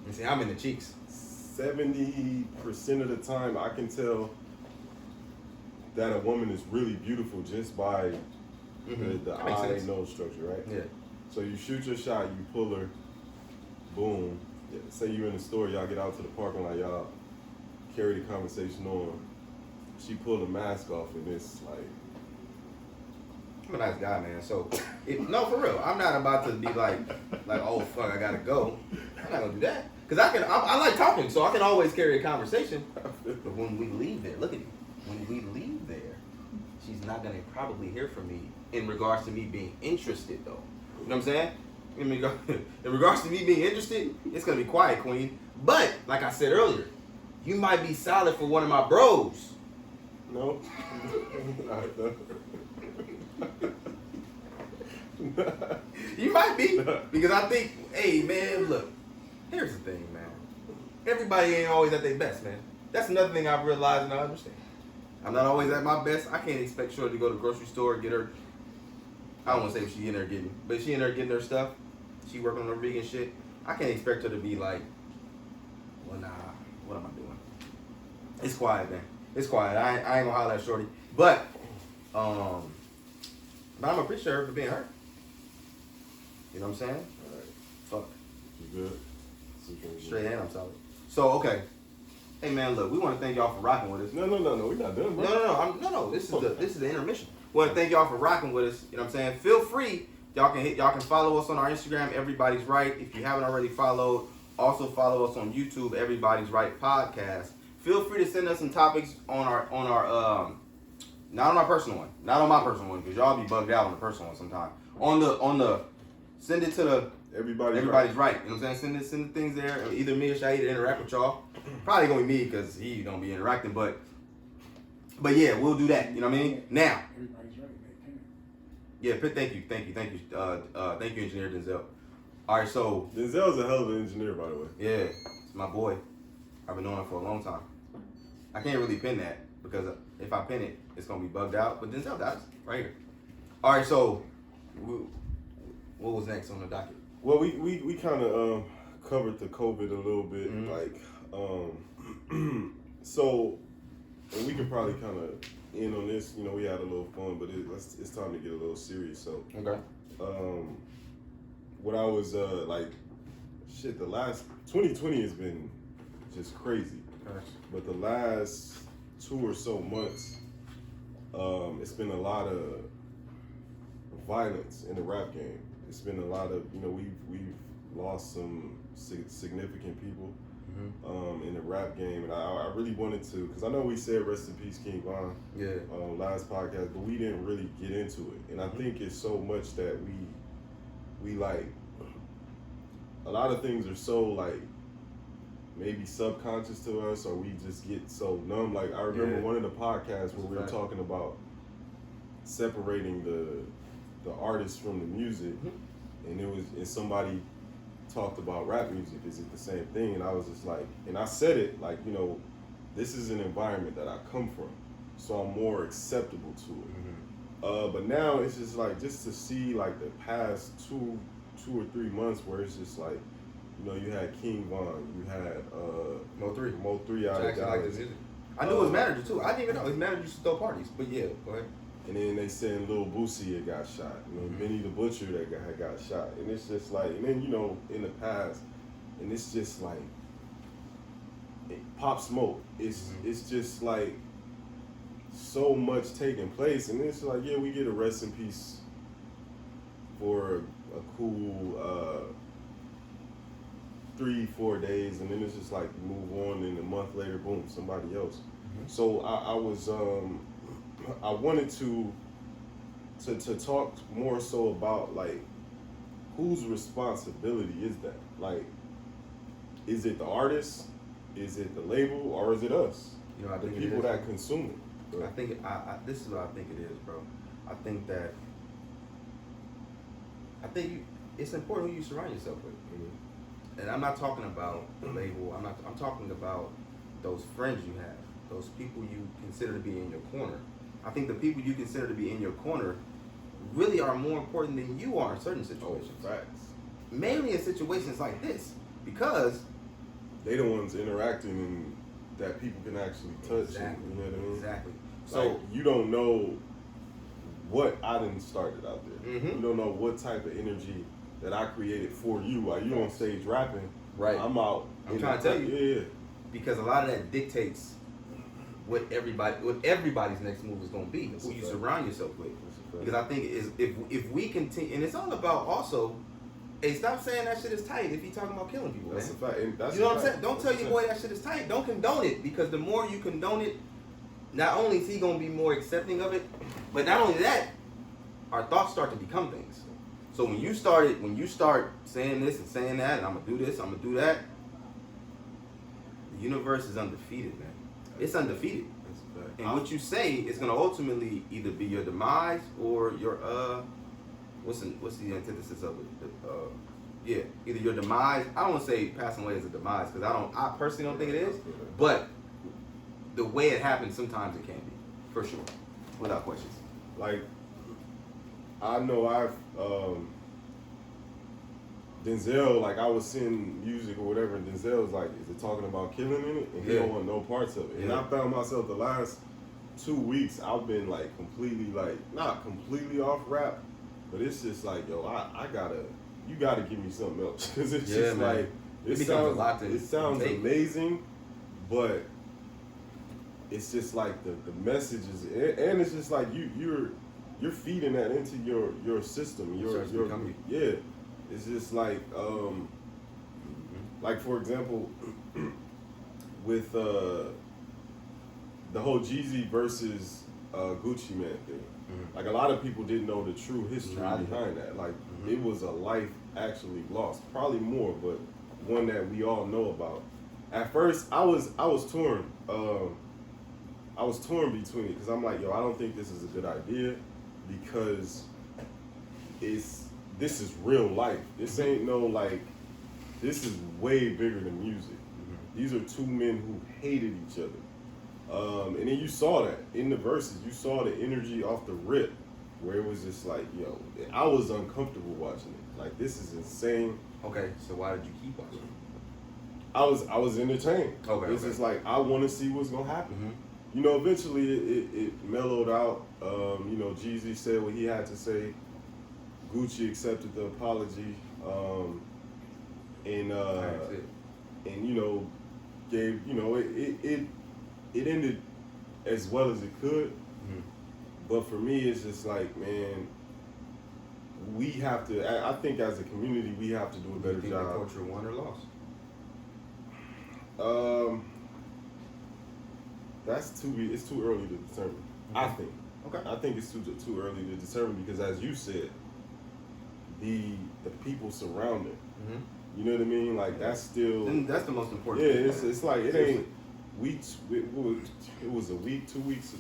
you see, I'm in the cheeks. 70% of the time, I can tell that a woman is really beautiful just by the eye nose structure, right? Yeah. So you shoot your shot, you pull her, boom. Say you're in the store, y'all get out to the parking lot, y'all carry the conversation on. She pulled the mask off, and it's like, I'm a nice guy, man. So, no, for real, I'm not about to be like, oh fuck, I gotta go. I'm not gonna do that because I like talking, so I can always carry a conversation. But when we leave there, look at me. When we leave there, she's not gonna probably hear from me in regards to me being interested, though. You know what I'm saying? In regards to me being interested, it's gonna be quiet, queen. But like I said earlier, you might be solid for one of my bros. no. You might be, because I think, hey man, look, here's the thing, man. Everybody ain't always at their best, man. That's another thing I've realized and I understand. I'm not always at my best. I can't expect Shorty to go to the grocery store and get her. I don't want to say what she in there getting, but she in there getting her stuff. She working on her vegan shit. I can't expect her to be like, well, nah, what am I doing? It's quiet, man. It's quiet. I ain't gonna holler at Shorty, but I'm appreciate her for being her. You know what I'm saying? All right. Fuck. You good? Straight and I'm solid. So okay. Hey man, look, we want to thank y'all for rocking with us. No, we're not done, bro. No. This is the intermission. We want to thank y'all for rocking with us. You know what I'm saying? Feel free. Y'all can follow us on our Instagram, Everybody's Right. If you haven't already followed, also follow us on YouTube, Everybody's Right Podcast. Feel free to send us some topics on our not on our personal one, not on my personal one, because y'all be bugged out on the personal one sometime. On the send it to the Everybody's right. You know what I'm saying? Send the things there. Either me or Shaheed to interact with y'all. Probably gonna be me because he gonna be interacting, but yeah, we'll do that. You know what I mean? Now. Everybody's right. Yeah, thank you, Engineer Denzel. All right, so Denzel's a hell of an engineer, by the way. yeah, it's my boy. I've been knowing him for a long time. I can't really pin that because if I pin it, it's gonna be bugged out. But Denzel got it right here. All right, so what was next on the docket? Well, we kind of covered the COVID a little bit, so, and we could probably kind of end on this. You know, we had a little fun, but it's time to get a little serious. So, okay. What I was the last 2020 has been just crazy, but the last 2 or so months, it's been a lot of violence in the rap game. It's been a lot of, we've lost some significant people. in the rap game, and I really wanted to, because I know we said rest in peace King Von last podcast, but we didn't really get into it, and I think it's so much that we like, a lot of things are so like maybe subconscious to us, or we just get so numb. Like I remember one of the podcasts where we were talking about separating the artist from the music, and somebody talked about rap music. Is it the same thing? And I was just like, and I said it like, you know, this is an environment that I come from, so I'm more acceptable to it. But now it's just like, just to see like the past two or 3 months where it's just like, you know, you had King Von, you had Mo 3 out of Dallas. I knew his manager too. I didn't even know his manager used to throw parties. But yeah, go ahead. And then they saying Lil Boosie had got shot. You know, Benny the Butcher that had got shot. And it's just like, and then, you know, in the past, and it's just like, Pop Smoke. It's just like so much taking place. And it's like, yeah, we get a rest in peace for a cool 3-4 days, and then it's just like move on, and a month later, boom, somebody else. So I wanted to talk more so about like, whose responsibility is that? Like, is it the artist? Is it the label? Or is it us? You know, I the think people that consume it. I think this is what I think it is, bro. I think that it's important who you surround yourself with. And I'm not talking about the label. I'm talking about those friends you have, those people you consider to be in your corner. I think the people you consider to be in your corner really are more important than you are in certain situations. Facts. Mainly in situations like this, because they the ones interacting and that people can actually touch. Exactly. You know what I mean? Exactly. So like, you don't know what I done started out there. You don't know what type of energy that I created for you while you on stage rapping. Right. I'm out. I'm trying to tell you. Yeah. Because a lot of that dictates what everybody's next move is going to be, who you surround yourself with. Because I think if we continue, and it's all about also, hey, stop saying that shit is tight if you talking about killing people. That's man. a fact. And that's you know what I'm saying? Don't tell your boy that shit is tight. Don't condone it, because the more you condone it, not only is he going to be more accepting of it, but not only that, our thoughts start to become things. So when you start saying this and saying that, and I'm gonna do this, I'm gonna do that, the universe is undefeated, man. It's undefeated. And what you say is gonna ultimately either be your demise or your what's the antithesis of it? Either your demise. I don't want to say passing away is a demise, because I personally don't think it is. But the way it happens, sometimes it can be, for sure, without questions. Like, I know Denzel, like I was seeing music or whatever, and Denzel was like, is it talking about killing in it? And he don't want no parts of it. And I found myself the last 2 weeks, I've been like completely, like, not completely off rap, but it's just like, yo, you gotta give me something else. Cause it's just man. Like, it sounds amazing, but it's just like the messages, and it's just like you're feeding that into your system. It's just like like for example, with the whole Jeezy versus Gucci Man thing. Like a lot of people didn't know the true history behind that. Like it was a life actually lost, probably more, but one that we all know about. At first, I was torn. I was torn between it, because I'm like, yo, I don't think this is a good idea, because this is real life. This ain't no like, this is way bigger than music. These are two men who hated each other. And then you saw that in the verses. You saw the energy off the rip, where it was just like, yo, I was uncomfortable watching it. Like, this is insane. Okay, so why did you keep watching? I was entertained. It's just like, I want to see what's gonna happen. You know, eventually it mellowed out. You know, Jeezy said what he had to say. Gucci accepted the apology, and you know, gave, you know, it ended as well as it could. But for me, it's just like, man, we have to. I think as a community, we have to do a better job. The culture won or lost? That's it's too early to determine. I think. Okay. I think it's too early to determine because, as you said, the people surrounding. Mm-hmm. You know what I mean? Like that's still. And that's the most important. Yeah, thing. it's like it ain't weeks. It was a week, 2 weeks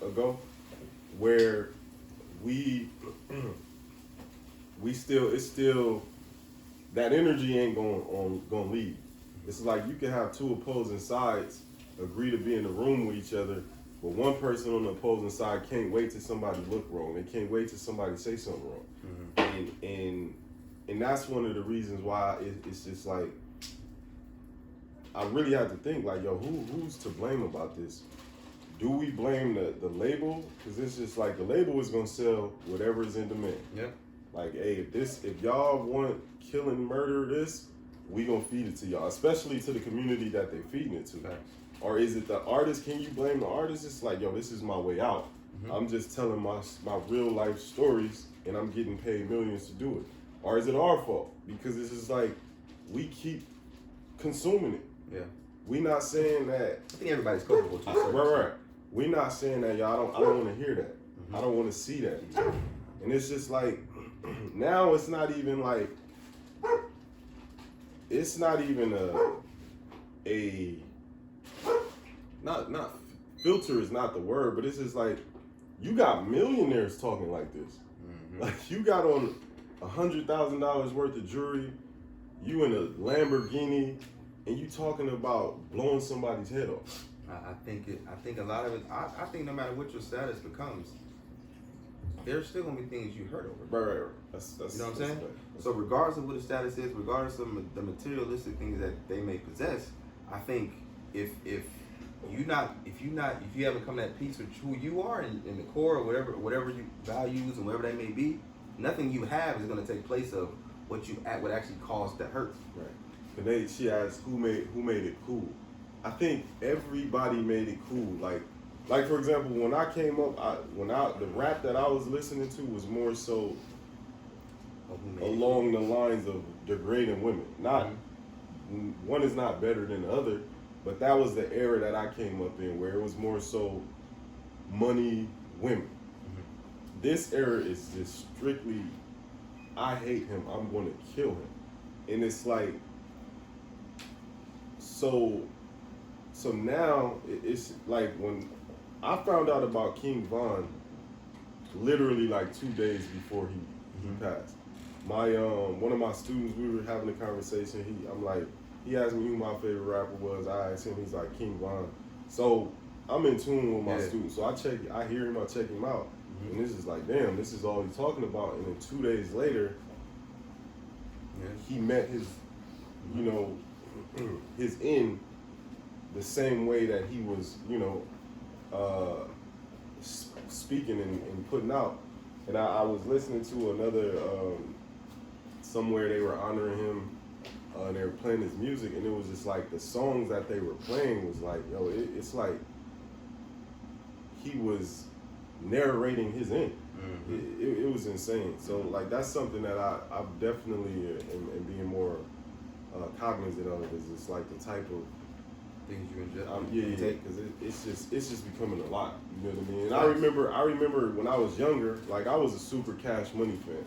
ago, where we still it's still that energy ain't gonna leave. It's like you can have two opposing sides agree to be in the room with each other, but one person on the opposing side can't wait till somebody look wrong. They can't wait till somebody say something wrong. Mm-hmm. And that's one of the reasons why it's just like I really have to think like, yo, who's to blame about this? Do we blame the label? Because it's just like the label is gonna sell whatever is in demand. Yeah. Like, hey, if y'all want killing murder this, we gonna feed it to y'all, especially to the community that they feeding it to. Okay. Or is it the artist? Can you blame the artist? It's like, yo, this is my way out. Mm-hmm. I'm just telling my real life stories and I'm getting paid millions to do it. Or is it our fault? Because it's just like, we keep consuming it. Yeah. We not saying that. I think everybody's culpable to a certain extent. Right. We not saying that, y'all. I don't want to hear that. Mm-hmm. I don't want to see that. And it's just like, now it's not even like, it's not even not filter is not the word, but it's just like, you got millionaires talking like this. Mm-hmm. Like you got on $100,000 worth of jewelry, you in a Lamborghini, and you talking about blowing somebody's head off. I think a lot of it. I think no matter what your status becomes, there's still gonna be things you hurt over. Right. That's you know what I'm saying? So regardless of what the status is, regardless of the materialistic things that they may possess, I think if you haven't come to that peace with who you are in the core, or whatever you values and whatever that may be, nothing you have is gonna take place of what would actually cause the hurt. Right. And she asked who made it cool. I think everybody made it cool. Like for example, when I came up, the rap that I was listening to was more so along the lines of degrading women. Not one is not better than the other, but that was the era that I came up in where it was more so money, women. Mm-hmm. This era is just strictly, I hate him, I'm going to kill him. And it's like, so now it's like when I found out about King Von literally like 2 days before he passed. My one of my students, we were having a conversation. He asked me who my favorite rapper was. I asked him, he's like King Von. So I'm in tune with my students. So I hear him, I check him out. Mm-hmm. And this is like, damn, this is all he's talking about. And then 2 days later, he met his, his end the same way that he was, speaking and putting out. And I was listening to another, somewhere they were honoring him, and they were playing his music, and it was just like the songs that they were playing was like, yo, it's like he was narrating his end. Mm-hmm. It was insane. So like that's something that I definitely am being more cognizant of, is it's like the type of things you inject. Because it's just becoming a lot. You know what I mean? And I remember when I was younger, like I was a super Cash Money fan.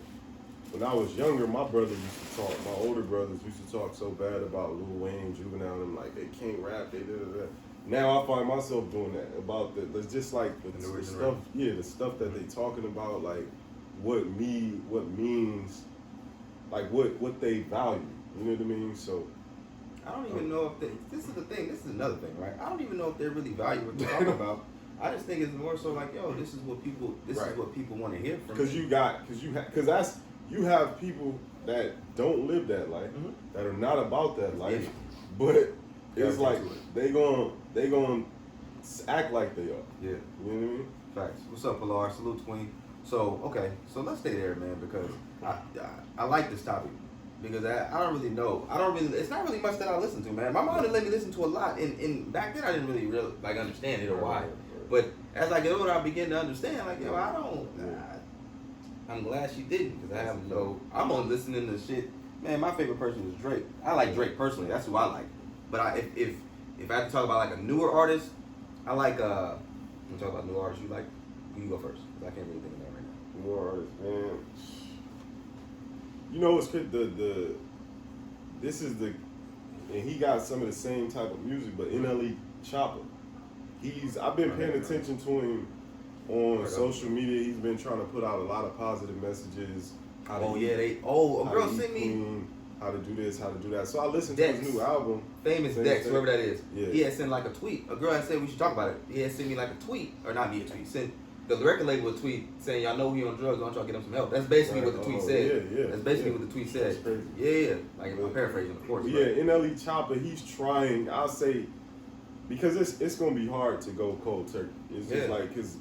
When I was younger, my brother used to talk. My older brothers used to talk so bad about Lil Wayne, Juvenile, and like they can't rap. They da. Now I find myself doing that about just like the stuff. Yeah, the stuff that they talking about, like what means, like what they value. You know what I mean? So. I don't even know if this is the thing. This is another thing, right? I don't even know if they really value what they're talking about. I just think it's more so like, yo, this is what people want to hear from. Because you have people that don't live that life, that are not about that life, but it's like they gon' act like they are. Yeah, you know what I mean? Facts. What's up, Pilar? Salute, Queen. So okay, so let's stay there, man, because I like this topic. Because I don't really know. It's not really much that I listen to, man. My mom didn't let me listen to a lot. And back then I didn't really like understand it or why. But as I get older, I begin to understand, like, yo, I'm glad she didn't. Because I'm only listening to shit. Man, my favorite person is Drake. I like Drake personally. That's who I like. But if I have to talk about like a newer artist, I like you talk about newer artists you like. You go first. 'Cause I can't really think of that right now. More artists, man. You know what's good? This is the, and he got some of the same type of music, but NLE Chopper. I've been paying attention to him on social media. He's been trying to put out a lot of positive messages. A girl sent me how to do this, how to do that. So I listened to his new album. Famous Dex, whoever that is. Yeah. He had sent like a tweet. A girl had said we should talk about it. He had sent me like a tweet, or not me a tweet. Sent the record label a tweet saying, "Y'all know he on drugs. Don't y'all get him some help." That's basically what the tweet said. Yeah. That's basically what the tweet said. That's crazy. Yeah. Like I'm paraphrasing, of course. Yeah, NLE Chopper, he's trying. I'll say, because it's gonna be hard to go cold turkey. It's just like, because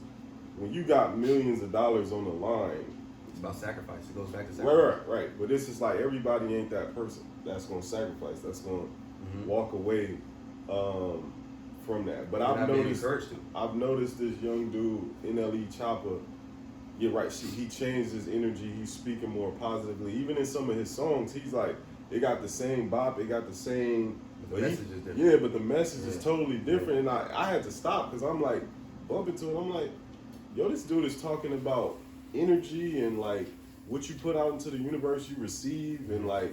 when you got millions of dollars on the line, it's about sacrifice. It goes back to sacrifice. Right. But this is like, everybody ain't that person that's gonna sacrifice. That's gonna walk away from that. But I've noticed this young dude, NLE Chopper. Yeah, right. He changed his energy. He's speaking more positively. Even in some of his songs, he's like, they got the same bop. They got the same. The message is different. Yeah, but the message is totally different. And I had to stop because I'm like, bumping to it. I'm like, yo, this dude is talking about energy and like what you put out into the universe, you receive. And like,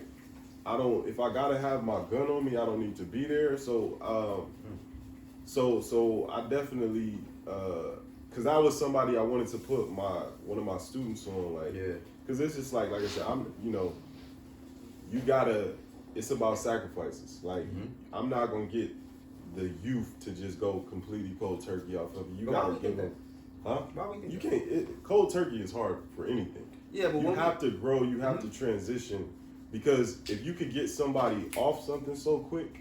if I gotta have my gun on me, I don't need to be there. So, so I definitely, cause that was somebody I wanted to put one of my students on, like, cause it's just like I said, you gotta, it's about sacrifices. Like, I'm not gonna get the youth to just go completely cold turkey off of you. You gotta give them, you can't, cold turkey is hard for anything. Yeah, but you have to grow, you have to transition, because if you could get somebody off something so quick,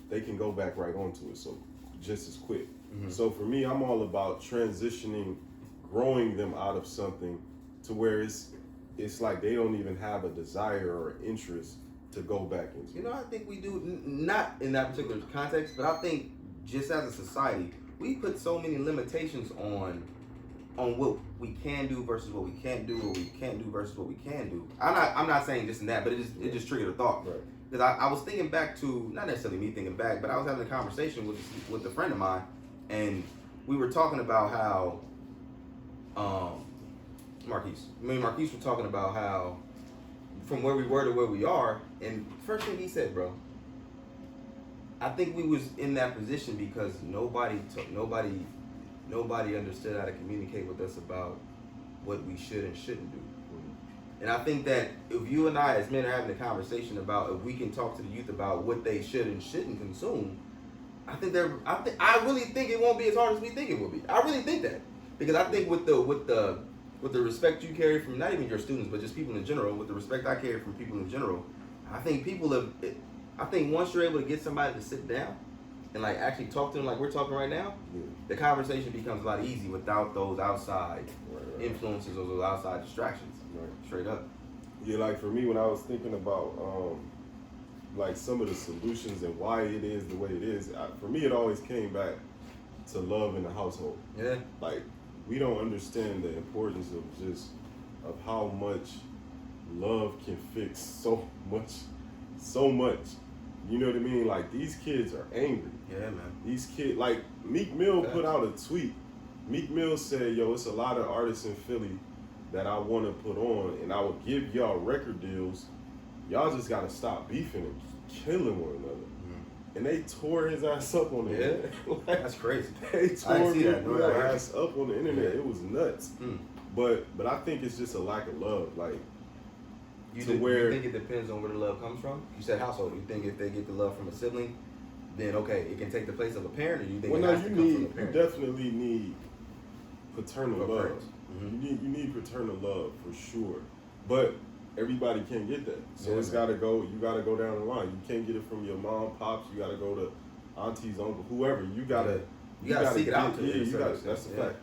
they can go back right onto it just as quick. So for me, I'm all about transitioning, growing them out of something to where it's like they don't even have a desire or interest to go back into. You know, I think we do, not in that particular context, but I think just as a society, we put so many limitations on what we can do versus what we can't do, what we can't do versus what we can do. I'm not saying just in that, but it just triggered a thought. Right. Because I was thinking back to, not necessarily me thinking back, but I was having a conversation with a friend of mine, and we were talking about how, me and Marquise were talking about how, from where we were to where we are, and first thing he said, bro, I think we was in that position because nobody understood how to communicate with us about what we should and shouldn't do. And I think that if you and I as men are having a conversation about if we can talk to the youth about what they should and shouldn't consume, I really think it won't be as hard as we think it will be. I really think that. Because I think with the respect you carry from not even your students, but just people in general, with the respect I carry from people in general, I think once you're able to get somebody to sit down and like actually talk to them like we're talking right now, the conversation becomes a lot easier without those outside influences or those outside distractions. Straight up. Yeah, like for me, when I was thinking about like some of the solutions and why it is the way it is, for me it always came back to love in the household. Yeah. Like, we don't understand the importance of how much love can fix so much. You know what I mean? Like, these kids are angry. Yeah, man. These kids, like Meek Mill put out a tweet. Meek Mill said, yo, it's a lot of artists in Philly that I want to put on, and I will give y'all record deals. Y'all just gotta stop beefing and killing one another. And they tore his ass up on the internet. Like, that's crazy. They tore his ass up on the internet. It was nuts. But I think it's just a lack of love. Like, you think it depends on where the love comes from? You said household. You think if they get the love from a sibling, then okay, it can take the place of a parent, or you think it has to come from a parent? You definitely need paternal love. You need paternal love for sure. But everybody can't get that. So you gotta go down the line. You can't get it from your mom, pops, you gotta go to aunties, uncle, whoever. You gotta seek it out. That's a fact.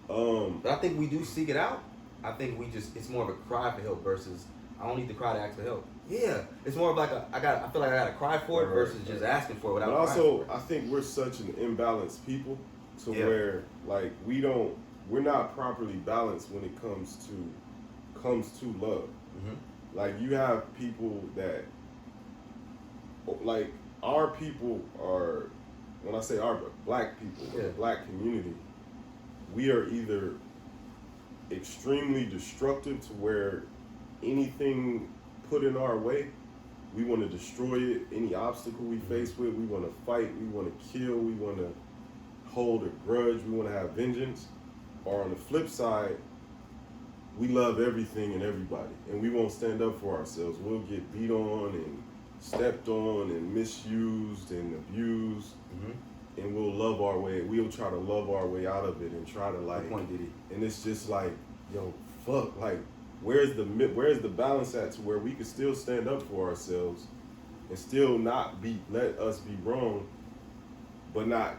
But I think we do seek it out. I think it's more of a cry for help versus I don't need to cry to ask for help. Yeah. It's more of like I feel like I gotta cry for it versus just asking for it without crying for it. I think we're such an imbalanced people to where like we're not properly balanced when it comes to love. Like, you have people that, like, our people are, when I say our, black people, Yeah. the black community, we are either extremely destructive to where anything put in our way, we want to destroy it. Any obstacle we face with, we want to fight, we want to kill, we want to hold a grudge, we want to have vengeance. Or on the flip side, we love everything and everybody, and we won't stand up for ourselves. We'll get beat on and stepped on and misused and abused, and we'll love our way. We'll try to love our way out of it and try to like. Good point, Diddy. And it's just like, yo, fuck, like, where's the balance at to where we can still stand up for ourselves and still not let us be wrong, but not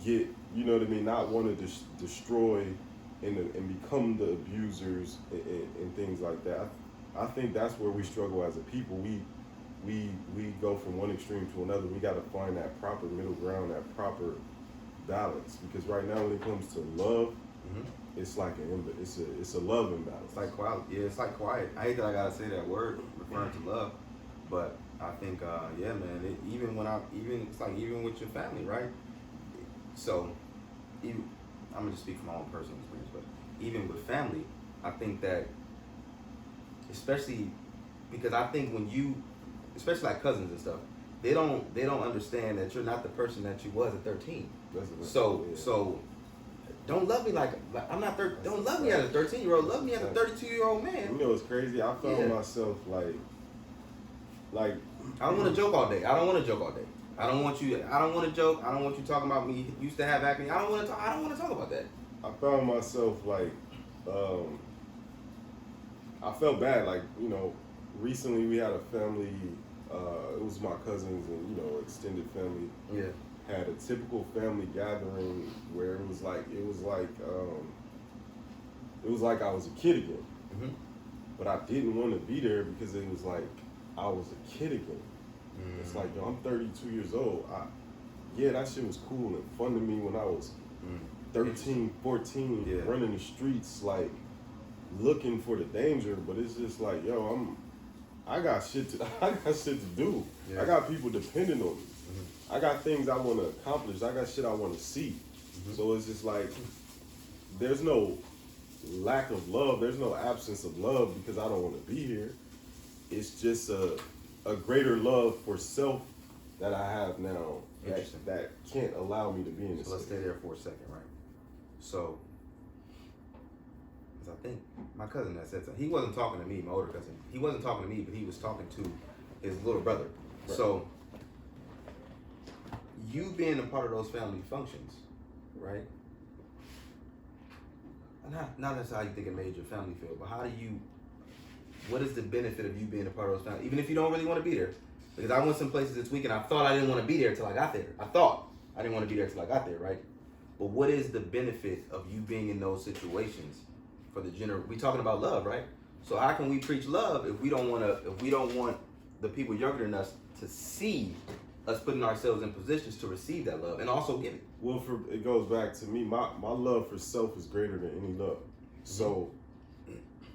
get, you know what I mean, not want to destroy and become the abusers and things like that. I think that's where we struggle as a people. We go from one extreme to another. We got to find that proper middle ground, that proper balance. Because right now, when it comes to love, it's like it's a love imbalance. It's like quiet. Yeah, it's like quiet. I hate that I gotta say that word referring to love, but I think yeah, man. Even it's like even with your family, right? So, I'm gonna just speak from my own personal experience, but even with family, I think that, especially because I think when you, especially like cousins and stuff, they don't understand that you're not the person that you was at 13. So don't love me like I'm not 13. Don't love me as a 13-year-old. Love me as a 32-year-old man. You know what's crazy? I found myself like I don't want to joke all day. I don't want to joke all day. I don't want you talking about me used to have acne. I don't want to talk about that. I found myself like, I felt bad. Like, you know, recently we had a family, it was my cousins and, you know, extended family. Yeah. Had a typical family gathering where it was like I was a kid again. But I didn't want to be there because it was like I was a kid again. It's like, yo, I'm 32 years old. That shit was cool and fun to me when I was 13, 14, running the streets, like looking for the danger. But it's just like, yo, I got shit to do. Yeah. I got people depending on me. I got things I want to accomplish. I got shit I want to see. So it's just like, there's no lack of love. There's no absence of love because I don't want to be here. It's just a greater love for self that I have now that can't allow me to be in this. So let's stay there for a second, right? So, because I think my cousin that said something. He wasn't talking to me, my older cousin. He wasn't talking to me, but he was talking to his little brother. Right. So, you being a part of those family functions, right? Not necessarily how you think it made your family feel, but what is the benefit of you being a part of those families? Even if you don't really want to be there. Because I went some places this week and I thought I didn't want to be there till I got there. I thought I didn't want to be there till I got there, right? But what is the benefit of you being in those situations for the we talking about love, right? So how can we preach love if we don't want the people younger than us to see us putting ourselves in positions to receive that love and also give it? Well, it goes back to me. My love for self is greater than any love. So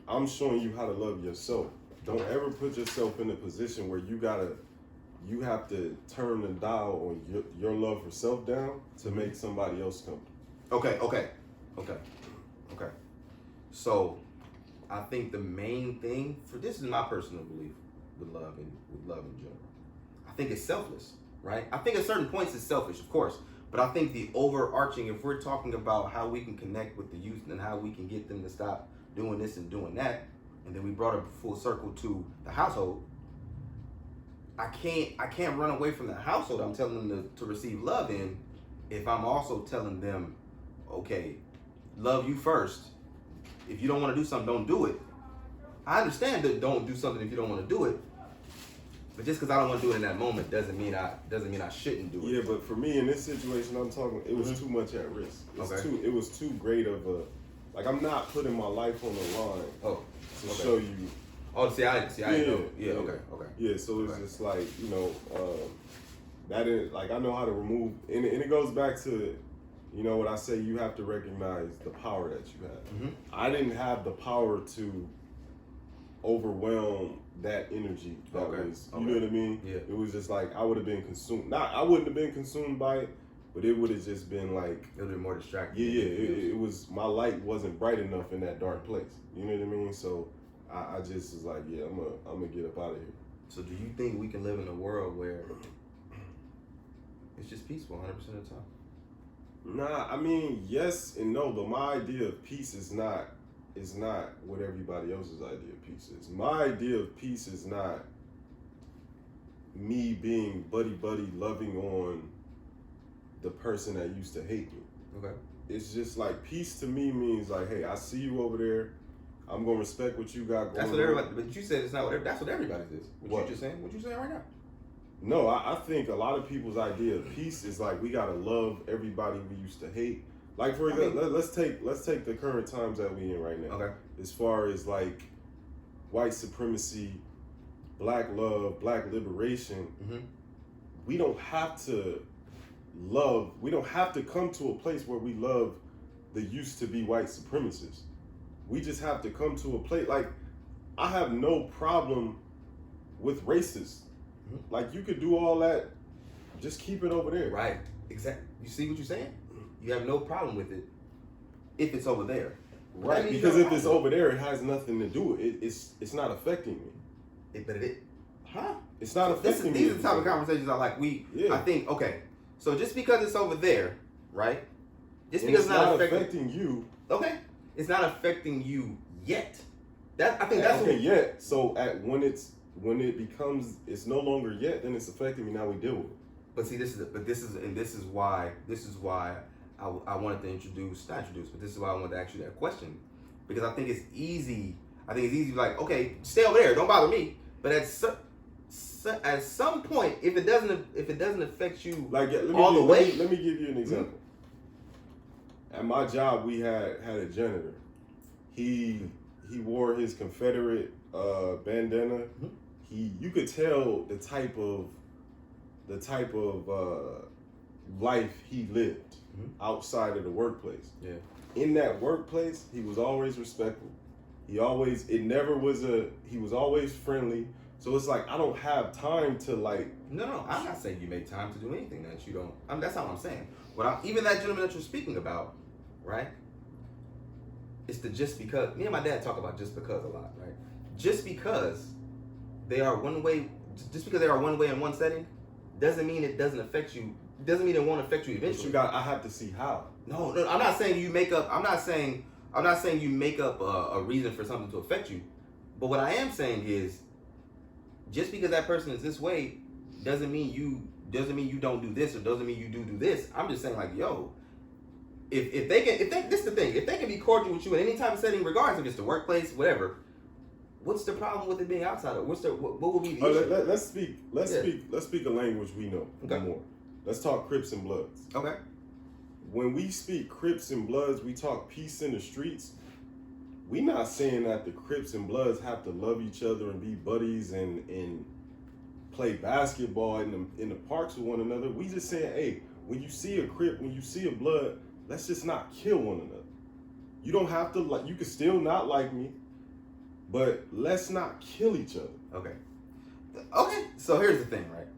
I'm showing you how to love yourself. Don't ever put yourself in a position where you you have to turn the dial on your love for self down to make somebody else comfortable. Okay. So I think the main thing this is my personal belief with love in general. I think it's selfless, right? I think at certain points it's selfish, of course, but I think the overarching, if we're talking about how we can connect with the youth and how we can get them to stop doing this and doing that, and then we brought it full circle to the household. I can't run away from the household I'm telling them to receive love in if I'm also telling them, okay, love you first. If you don't want to do something, don't do it. I understand that don't do something if you don't want to do it. But just because I don't want to do it in that moment doesn't mean I shouldn't do it. Yeah, but for me in this situation I'm talking, it was too much at risk. It was too great of a, like, I'm not putting my life on the line to show you. Oh, see, I know. Yeah, okay. Yeah, so it's just like, you know, that is, like, I know how to remove, and it goes back to, you know, what I say, you have to recognize the power that you have. I didn't have the power to overwhelm that energy. That was, you know what I mean? Yeah. It was just like I would have been consumed. I wouldn't have been consumed by it, but it would have just been like It would have been more distracting. yeah. It was my light wasn't bright enough in that dark place. You know what I mean? So I just was like, yeah, I'm gonna get up out of here. So do you think we can live in a world where it's just peaceful 100% of the time? Nah, I mean yes and no, but my idea of peace is not what everybody else's idea of peace is. My idea of peace is not me being buddy loving on the person that used to hate me. Okay. It's just like peace to me means like, hey, I see you over there. I'm gonna respect what you got going. That's what everybody. But you said it's not what. That's what everybody's is. What? You just saying? What you saying right now? No, I think a lot of people's idea of peace is like we gotta love everybody we used to hate. Like for example, let's take the current times that we in right now. Okay. As far as like white supremacy, black love, black liberation, we don't have to love. We don't have to come to a place where we love the used to be white supremacists. We just have to come to a place like I have no problem with racists. Like you could do all that, just keep it over there. Right. Exactly. You see what you're saying? You have no problem with it if it's over there. Right. Because if it's over there, it has nothing to do with it. It's not affecting me. It's not affecting me. These are the type of conversations I like. I think, okay, so just because it's over there, right? Just because it's not affecting you. Okay. It's not affecting you yet. I think that's okay. Yet. So when it becomes, it's no longer yet, then it's affecting me. Now we deal with it. But see, this is why I wanted to but this is why I wanted to ask you that question, because I think it's easy. to be like, okay, stay over there, don't bother me. But at some point, if it doesn't affect you like all the way, let me give you an example. At my job, we had a janitor. He wore his Confederate bandana. You could tell the type of life he lived outside of the workplace. Yeah. In that workplace, he was always respectful. He was always friendly. So it's like I don't have time to like. No, I'm not saying you make time to do anything that you don't. That's not what I'm saying. Even that gentleman that you're speaking about, right? It's the just because. Me and my dad talk about just because a lot, right? Just because they are one way in one setting, doesn't mean it doesn't affect you. Doesn't mean it won't affect you eventually. I have to see how. No, I'm not saying you make up. I'm not saying you make up a reason for something to affect you. But what I am saying is, just because that person is this way, doesn't mean you don't do this, or doesn't mean you do this. I'm just saying, like, yo, if this is the thing, if they can be cordial with you in any type of setting, regardless if it's the workplace, whatever. What's the problem with it being outside of? What will be the issue? Let's speak a language we know more. Let's talk Crips and Bloods. Okay. When we speak Crips and Bloods, we talk peace in the streets. We not saying that the Crips and Bloods have to love each other and be buddies and play basketball in the parks with one another. We just saying, hey, when you see a Crip, when you see a Blood, let's just not kill one another. You don't have to like. You can still not like me. But let's not kill each other. Okay. So here's the thing, right?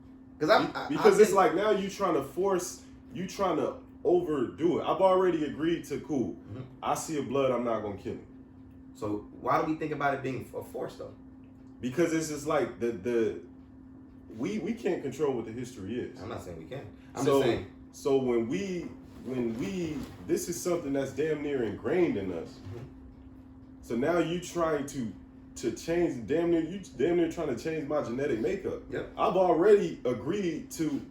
Because it's like now you trying to overdo it. I've already agreed to cool. I see a Blood, I'm not gonna kill him. So why do we think about it being a force though? Because it's just like we can't control what the history is. I'm not saying we can. I'm just saying. So when we this is something that's damn near ingrained in us. So now you trying to change damn near trying to change my genetic makeup. Yep. I've already agreed to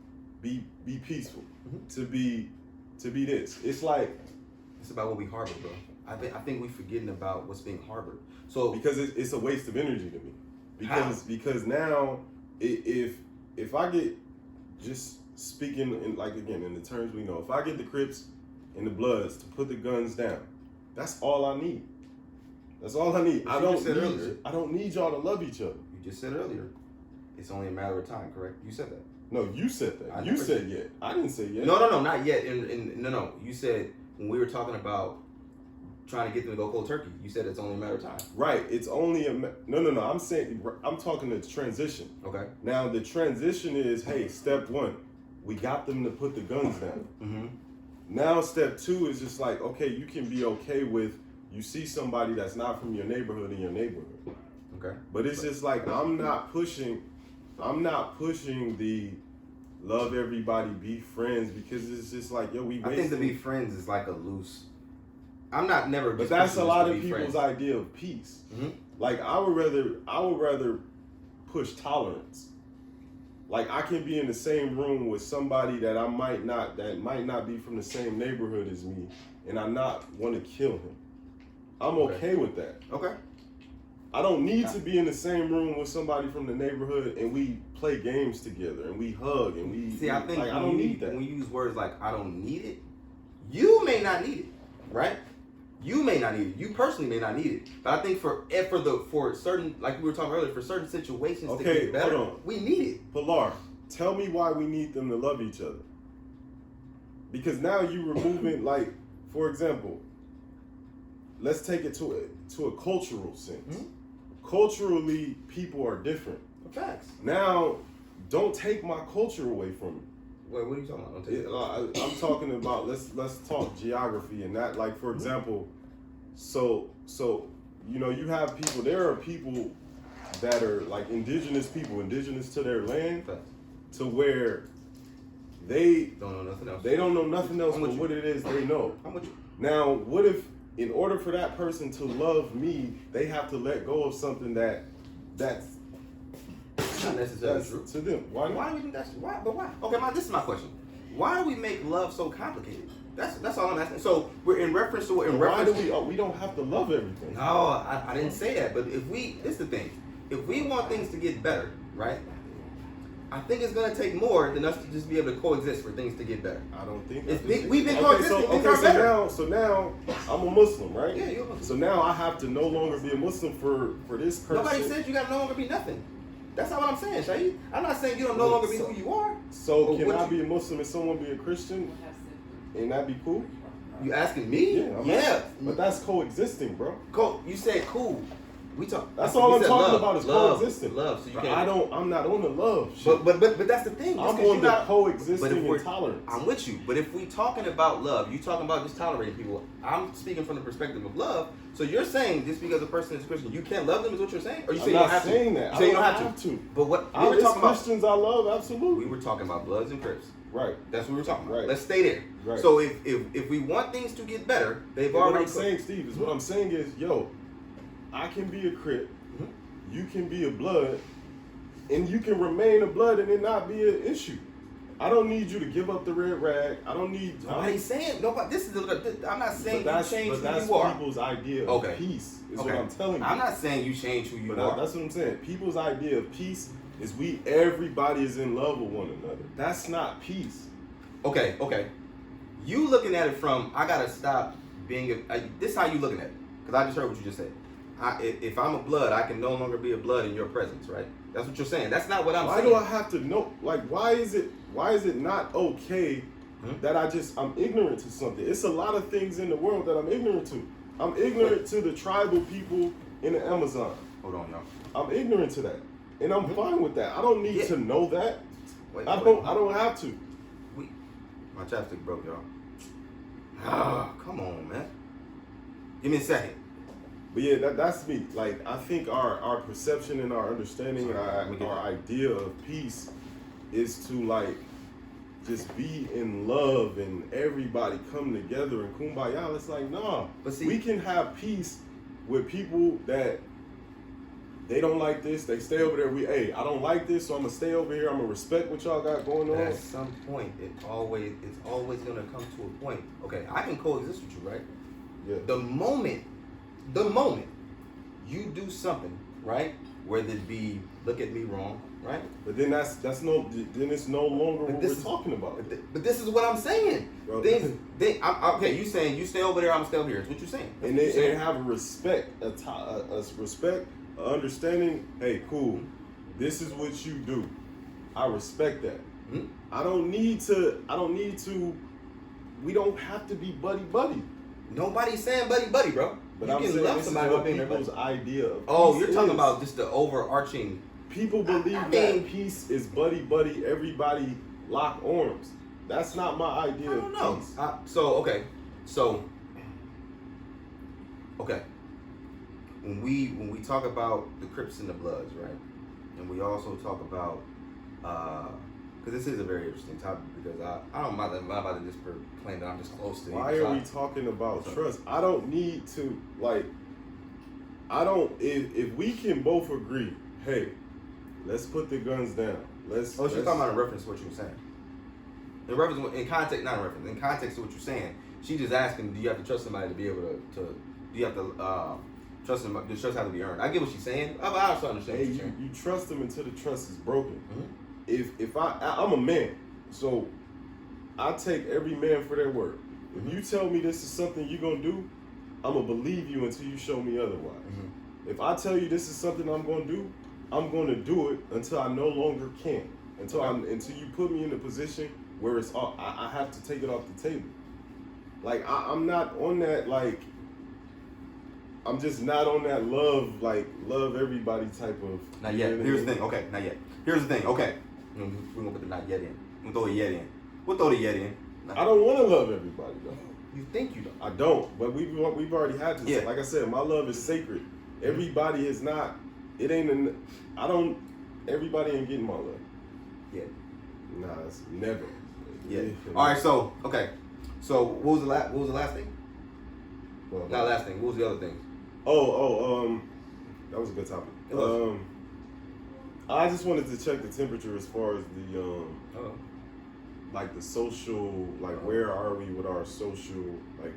be peaceful, to be this. It's like it's about what we harbor, bro. I think we're forgetting about what's being harbored. So because it's a waste of energy to me. Because now if I get, just speaking in the terms we know, if I get the Crips and the Bloods to put the guns down, that's all I need. That's all I need. I don't need y'all to love each other. You just said earlier, it's only a matter of time, correct? You said that. No, you said that. You said yet. I didn't say yet. No, not yet. No. You said when we were talking about trying to get them to go cold turkey. You said it's only a matter of time. Right. It's only no. I'm saying I'm talking the transition. Okay. Now the transition is, hey, step one, we got them to put the guns down. Mm-hmm. Now step two is just like, okay, you can be okay with you see somebody that's not from your neighborhood in your neighborhood. Okay. But it's just like I'm not pushing the love everybody, be friends, because it's just like, yo, we wasting. I think to be friends is like a loose. I'm not never. But that's a lot of people's idea of peace. Mm-hmm. Like I would rather push tolerance. Like I can be in the same room with somebody that might not be from the same neighborhood as me, and I not want to kill him. I'm okay with that. Okay. I don't need to be in the same room with somebody from the neighborhood and we play games together and we hug and we. See, I think like, I don't need that. When you use words like "I don't need it," you may not need it, right? You may not need it. You personally may not need it. But I think for certain, like we were talking earlier, for certain situations to get better, hold on. we need it. Pilar, tell me why we need them to love each other. Because now you removing, like, for example, let's take it to a cultural sense. Mm-hmm. Culturally, people are different. Facts. Now, don't take my culture away from me. Wait, what are you talking about? Don't take I'm talking about let's talk geography and that. Like for example, so you know you have people. There are people that are like indigenous people, indigenous to their land, to where they don't know nothing else. They don't know nothing else but what it is they know. I'm with you. Now, what if in order for that person to love me, they have to let go of something that's not necessarily true to them? Why not? Why do we think that's why? But why? Okay, this is my question. Why do we make love so complicated? That's all I'm asking. So we're in reference to why do we don't have to love everything? No, I didn't say that. But this is the thing. If we want things to get better, right? I think it's gonna take more than us to just be able to coexist for things to get better. I don't think we've been coexisting. So now I'm a Muslim, right? Yeah, you're a Muslim. So now I have to no longer be a Muslim for this person. Nobody said you gotta no longer be nothing. That's not what I'm saying, Shaheed. I'm not saying you don't no longer be who you are. So can I be a Muslim and someone be a Christian? And that be cool? You asking me? Yeah. But that's coexisting, bro. You said cool. We talk. That's all I'm talking about is love, coexisting. Love. So you can't. I'm not on the love shit. But that's the thing. I'm on the coexisting and tolerance. I'm with you. But if we talking about love, you talking about just tolerating people. I'm speaking from the perspective of love. So you're saying just because a person is Christian, you can't love them, is what you're saying? Or you I'm say not you don't have saying to? that. You say you don't have to. But what we were talking Christians about? I love, absolutely. We were talking about Bloods and Crips. Right. That's what we were talking about. Right. Let's stay there. Right. So if we want things to get better, they've What already. I'm saying, Steve, is what I'm saying is, yo, I can be a Crip, you can be a Blood, and you can remain a Blood and it not be an issue. I don't need you to give up the red rag. I don't need. Nobody's saying nobody. I'm not saying you change who that's you are. People's idea of peace is what I'm telling you. I'm not saying you change who you are. That's what I'm saying. People's idea of peace is everybody is in love with one another. That's not peace. Okay. You looking at it from I gotta stop being this is how you looking at it, because I just heard what you just said. If I'm a Blood, I can no longer be a Blood in your presence, right? That's what you're saying. That's not what I'm saying. Why do I have to know? Like, why is it not okay that I'm ignorant to something? It's a lot of things in the world that I'm ignorant to. I'm ignorant to the tribal people in the Amazon. Hold on, y'all. I'm ignorant to that, and I'm fine with that. I don't need to know that. Wait, I don't have to. My chapstick broke, y'all. Ah, come on, man. Give me a second. But yeah, that's me. Like, I think our perception and our understanding and our idea of peace is to, like, just be in love and everybody come together and kumbaya. It's like, nah. But see, we can have peace with people that they don't like this. They stay over there. I don't like this, so I'm gonna stay over here. I'm gonna respect what y'all got going on. At some point, it's always gonna come to a point. Okay, I can coexist with you, right? Yeah. The moment you do something, right, whether it be look at me wrong, right? But then it's no longer what we're talking about. But this is what I'm saying. Okay, you saying you stay over there, I'm gonna stay over here. That's what you're saying. And they have a respect, a respect, a understanding. Hey, cool. This is what you do. I respect that. I don't need to. We don't have to be buddy. Nobody's saying buddy, bro. But you I'm can saying love this is somebody what while being their people's buddy. idea of Oh, peace you're talking is. about just the overarching. People believe I that mean- peace is buddy, everybody lock arms. That's not my idea I don't know. of peace. Okay. When we talk about the Crips and the Bloods, right, and we also talk about because this is a very interesting topic because I don't mind about to just claim that I'm just close to. Why are we talking about trust? I don't need to if we can both agree, hey, let's put the guns down. She's talking about in reference to what you were saying. In context to what you're saying, she just asking, do you have to trust somebody to be able to do you have to trust them? Does trust have to be earned? I get what she's saying. I also understand. Hey, you trust them until the trust is broken. Mm-hmm. If I'm a man, so I take every man for their word. If you tell me this is something you're gonna do, I'm gonna believe you until you show me otherwise. Mm-hmm. If I tell you this is something I'm gonna do, I'm gonna do it until I no longer can. Until you put me in a position where it's I have to take it off the table. Like I'm not on that I'm just not on that love everybody type of. Not yet. Here's the thing. Okay, not yet. Here's the thing. Okay, we're gonna put the not yet in. We'll throw the yet in. We'll throw the yet in. I don't want to love everybody though. You think you don't? I don't. But we've already had this. Yeah. Like I said, my love is sacred. Everybody is not. It ain't. Everybody ain't getting my love. Yeah. Nah, it's never. Yeah. All right. So okay. So what was the last thing? Well, not last thing. What was the other thing? That was a good topic. I just wanted to check the temperature as far as the like the social, where are we with our social,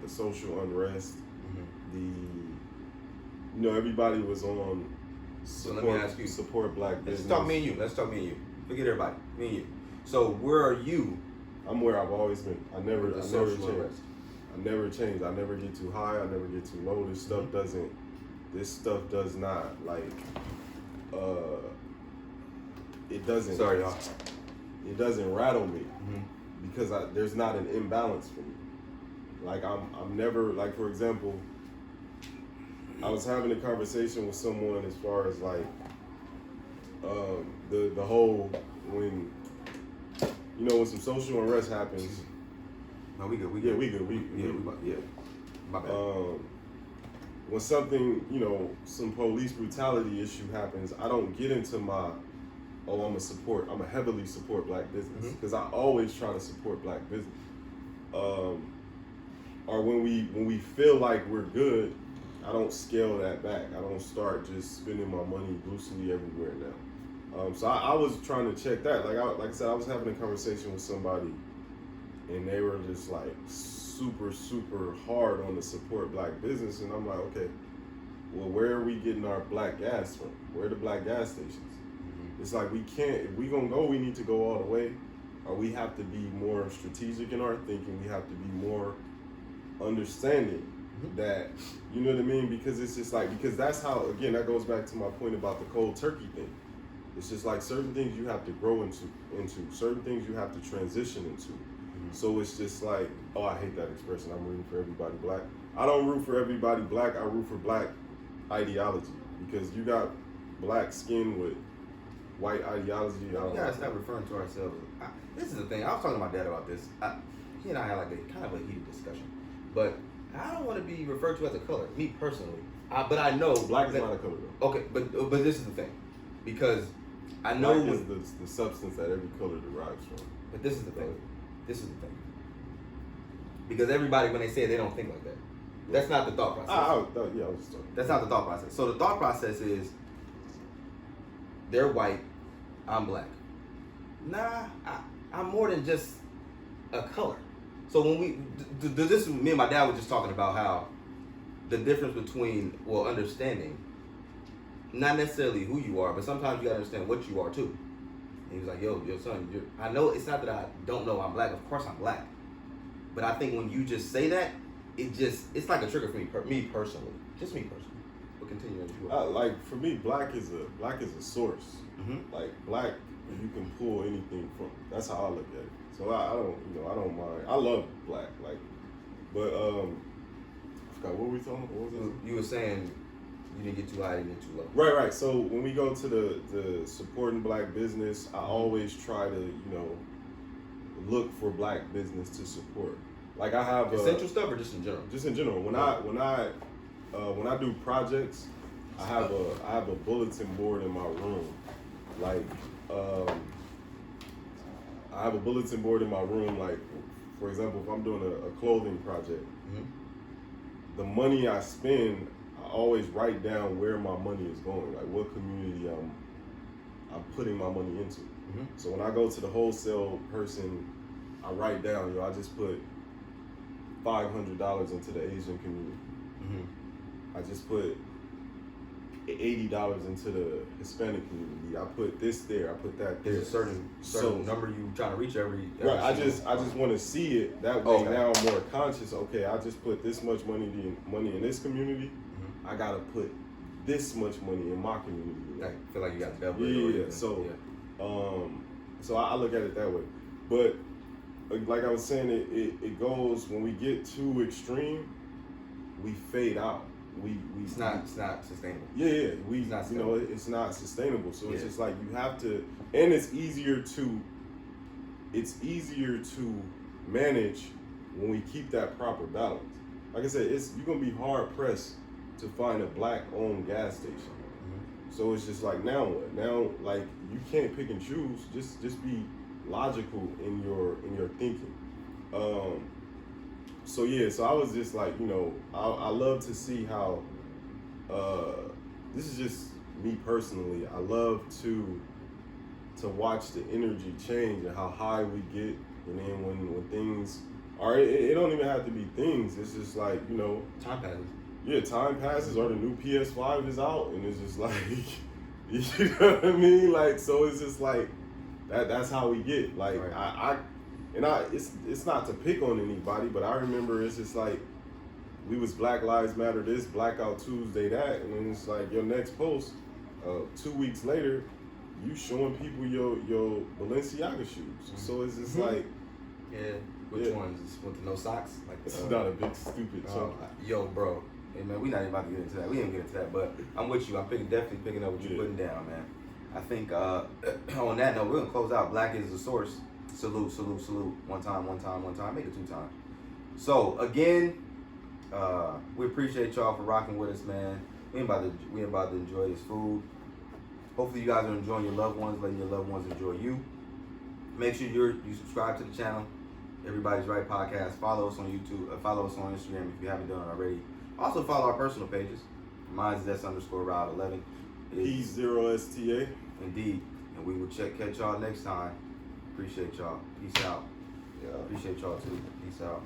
the social unrest. Mm-hmm. Everybody was on support, so let me ask you, support black business. Let's talk me and you. Forget everybody. Me and you. So where are you? I'm where I've always been. I never changed. Unrest. I never changed. I never get too high. I never get too low. This stuff does not it doesn't. Sorry, y'all. It doesn't rattle me because there's not an imbalance for me. I'm never for example, I was having a conversation with someone as far as the whole when when some social unrest happens. No, we good. We good. My bad. When something, some police brutality issue happens, I don't get into I'm a heavily support black business because I always try to support black business. Or when we feel like we're good, I don't scale that back. I don't start just spending my money loosely everywhere now. So I was trying to check that. Like I said, I was having a conversation with somebody, and they were just super, super hard on the support black business, and I'm like, okay, well, where are we getting our black gas from? Where are the black gas stations? It's like we can't. If we gonna go, we need to go all the way, or we have to be more strategic in our thinking. We have to be more understanding that, you know what I mean? Because it's just because that's how, again, that goes back to my point about the cold turkey thing. It's just certain things you have to grow into certain things you have to transition into. So it's just I hate that expression. I'm rooting for everybody black. I don't root for everybody black. I root for black ideology because you got black skin with white ideology. We gotta stop referring to ourselves. This is the thing. I was talking to my dad about this. He and I had a kind of a heated discussion, but I don't want to be referred to as a color. Me personally, but I know black is not a color though. Okay, but this is the thing, because I know black is the substance that every color derives from. But this is the thing. Because everybody, when they say it, they don't think like that. That's not the thought process. I was just talking. That's not the thought process. So the thought process is, they're white, I'm black. Nah, I'm more than just a color. So when me and my dad were just talking about how the difference between, understanding, not necessarily who you are, but sometimes you gotta understand what you are too. And he was like, yo, son, I know it's not that I don't know I'm black. Of course I'm black. But I think when you just say that, it's like a trigger for me personally. Just me personally. But continue as you are. For me, black is a source. Black, you can pull anything from. That's how I look at it. So I don't mind. I love black. But God, what were we talking? What was it? You were saying you didn't get too high, you didn't get too low. Right. So when we go to the supporting black business, I always try to, look for black business to support. Like I have Essential stuff or just in general? Just in general. When I do projects, I have a bulletin board in my room. Like I have a bulletin board in my room. Like for example, if I'm doing a clothing project, the money I spend, I always write down where my money is going. Like what community I'm putting my money into. So when I go to the wholesale person, I write down, I just put $500 into the Asian community. I just put $80 into the Hispanic community. I put this there. I put that there. There's a certain number you trying to reach every right. I just want to see it that way. Okay. Now I'm more conscious. Okay, I just put this much money in this community. I gotta put this much money in my community. I feel like you got to double it. Yeah. So I look at it that way. But like I was saying, it goes when we get too extreme, we fade out. It's not sustainable. Yeah. It's not sustainable. So it's just like you have to, and it's easier to manage when we keep that proper balance. Like I said, you're gonna be hard pressed to find a black owned gas station. So it's just like now what? Now like you can't pick and choose. Just be logical in your thinking. So I was just like, I love to see how this is just me personally. I love to watch the energy change and how high we get, and then when things are, it don't even have to be things. It's just like, Time passes. Yeah, time passes, or the new PS5 is out, and it's just like, you know what I mean? Like, so it's just like that's how we get. Like, right. It's not to pick on anybody, but I remember it's just like we was Black Lives Matter this, Blackout Tuesday that, and then it's like your next post, 2 weeks later, you showing people your Balenciaga shoes. So it's just like, which ones? With the no socks? Like it's not a big stupid chunk. Yo, bro. Hey man, we're not even about to get into that. We didn't get into that, but I'm with you. I'm definitely picking up what you're putting down, man. I think on that note, we're gonna close out. Black is the source. Salute. One time. Make it 2 times. So again, we appreciate y'all for rocking with us, man. We about to enjoy this food. Hopefully you guys are enjoying your loved ones, letting your loved ones enjoy you. Make sure you subscribe to the channel, Everybody's Right Podcast. Follow us on YouTube. Follow us on Instagram if you haven't done it already. Also follow our personal pages. Mine's S_Rod11. P0STA. Indeed. And we will catch y'all next time. Appreciate y'all. Peace out. Yeah. Appreciate y'all too. Peace out.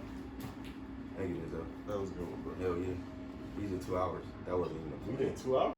Thank you, Denzel. That was good, bro. Hell yeah. These are 2 hours. That wasn't even We did 2 hours?